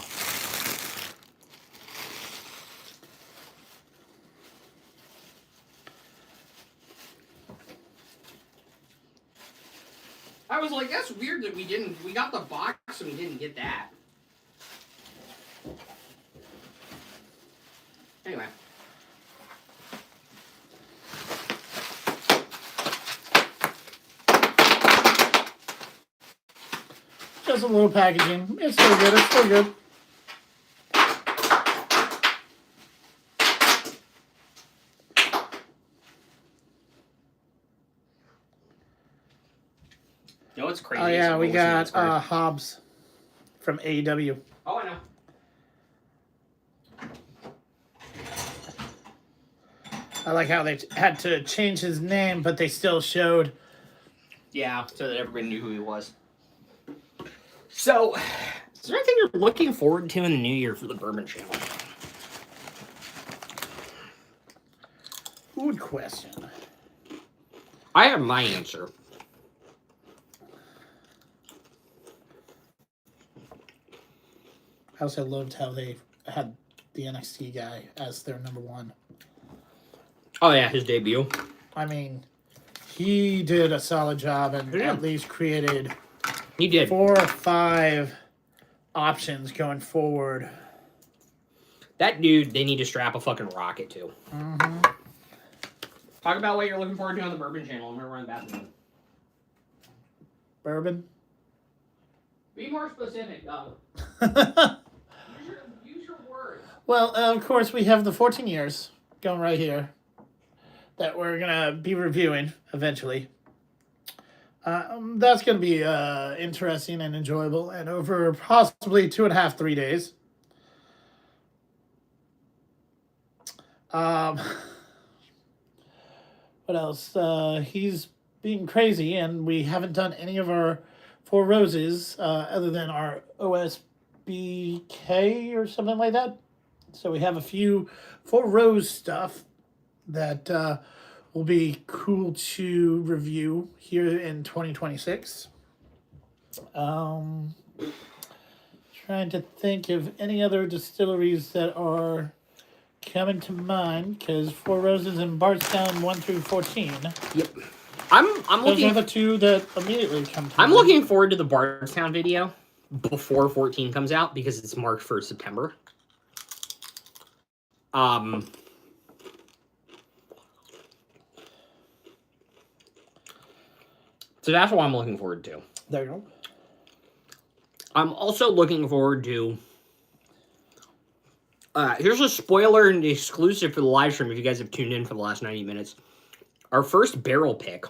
I was like, that's weird that we got the box and we didn't get that. Anyway. Just a little packaging. It's still good. It's still good. You know what's crazy? Oh yeah, we got Hobbs from AEW. Oh, I know. I like how they had to change his name, but they still showed. Yeah, so that everybody knew who he was. So, is there anything you're looking forward to in the new year for the Bourbon Channel? Good question. I have my answer. I also loved how they had the NXT guy as their number one. Oh yeah, his debut. I mean, he did a solid job and at least created He did 4 or 5 options going forward. That dude, they need to strap a fucking rocket to. Mm-hmm. Talk about what you're looking forward to on the Bourbon channel. I'm going to run the bathroom. Bourbon. Be more specific, Doug. Use your words. Well, of course, we have the 14 years going right here that we're going to be reviewing eventually. That's going to be interesting and enjoyable, and over possibly 2.5, 3 days. What else? He's being crazy, and we haven't done any of our Four Roses other than our OSBK or something like that. So we have a few Four Rose stuff that will be cool to review here in 2026. Trying to think of any other distilleries that are coming to mind, because Four Roses and Bardstown 1 through 14. Yep. I'm Those looking. are the two that immediately come to I'm mind. looking forward to the Bardstown video before 14 comes out because it's marked for September. So that's what I'm looking forward to. There you go. I'm also looking forward to. Here's a spoiler and exclusive for the live stream if you guys have tuned in for the last 90 minutes. Our first barrel pick.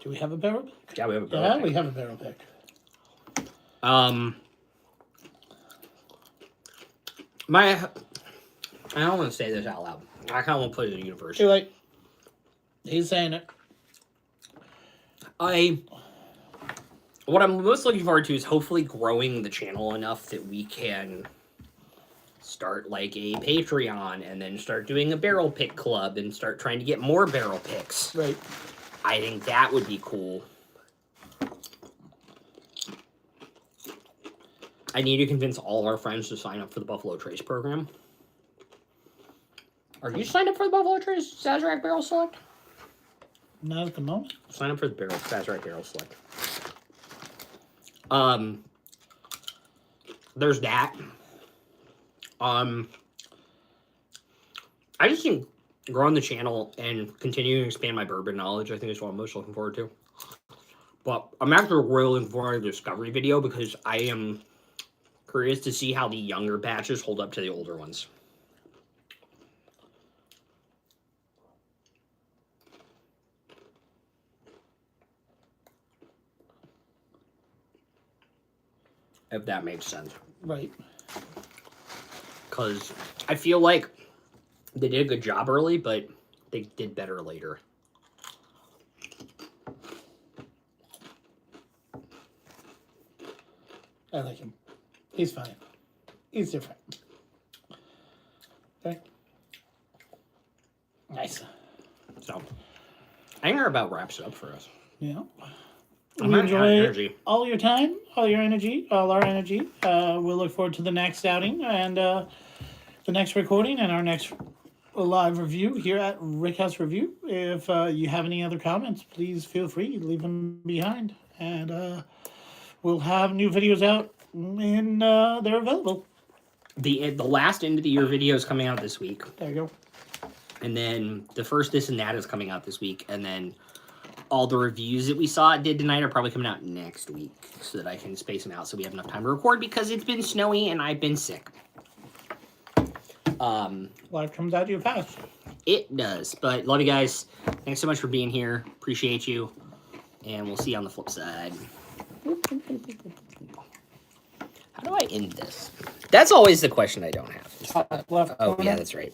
Do we have a barrel pick? Yeah, we have a barrel Yeah, pick. we have a barrel pick. I don't want to say this out loud. I kind of want to put it in the universe. Too late. He's saying it. What I'm most looking forward to is hopefully growing the channel enough that we can start like a Patreon and then start doing a barrel pick club and start trying to get more barrel picks. Right. I think that would be cool. I need to convince all our friends to sign up for the Buffalo Trace program. Are you signed up for the Buffalo Trace Sazerac Barrel Select? Not at the moment. Sign up for the Sazerac Barrel Select. There's that. I just think growing the channel and continuing to expand my bourbon knowledge, I think is what I'm most looking forward to. But I'm actually really looking forward to the Discovery video because I am curious to see how the younger batches hold up to the older ones. If that makes sense. Right. Because I feel like they did a good job early, but they did better later. I like him. He's fine. He's different. Okay. Nice. So, I think that about wraps it up for us. Yeah. I'm We running out of enjoy energy. all your time, all your energy, all our energy. We'll look forward to the next outing and the next recording and our next live review here at Rickhouse Review. If you have any other comments, please feel free to leave them behind. And we'll have new videos out when they're available. The last end of the year video is coming out this week. There you go. And then the first this and that is coming out this week. And then all the reviews that we saw it did tonight are probably coming out next week so that I can space them out so we have enough time to record because it's been snowy and I've been sick. Life comes at you fast. It does. But love you guys. Thanks so much for being here. Appreciate you. And we'll see you on the flip side. How do I end this? That's always the question I don't have. Left Oh, corner. yeah, that's right.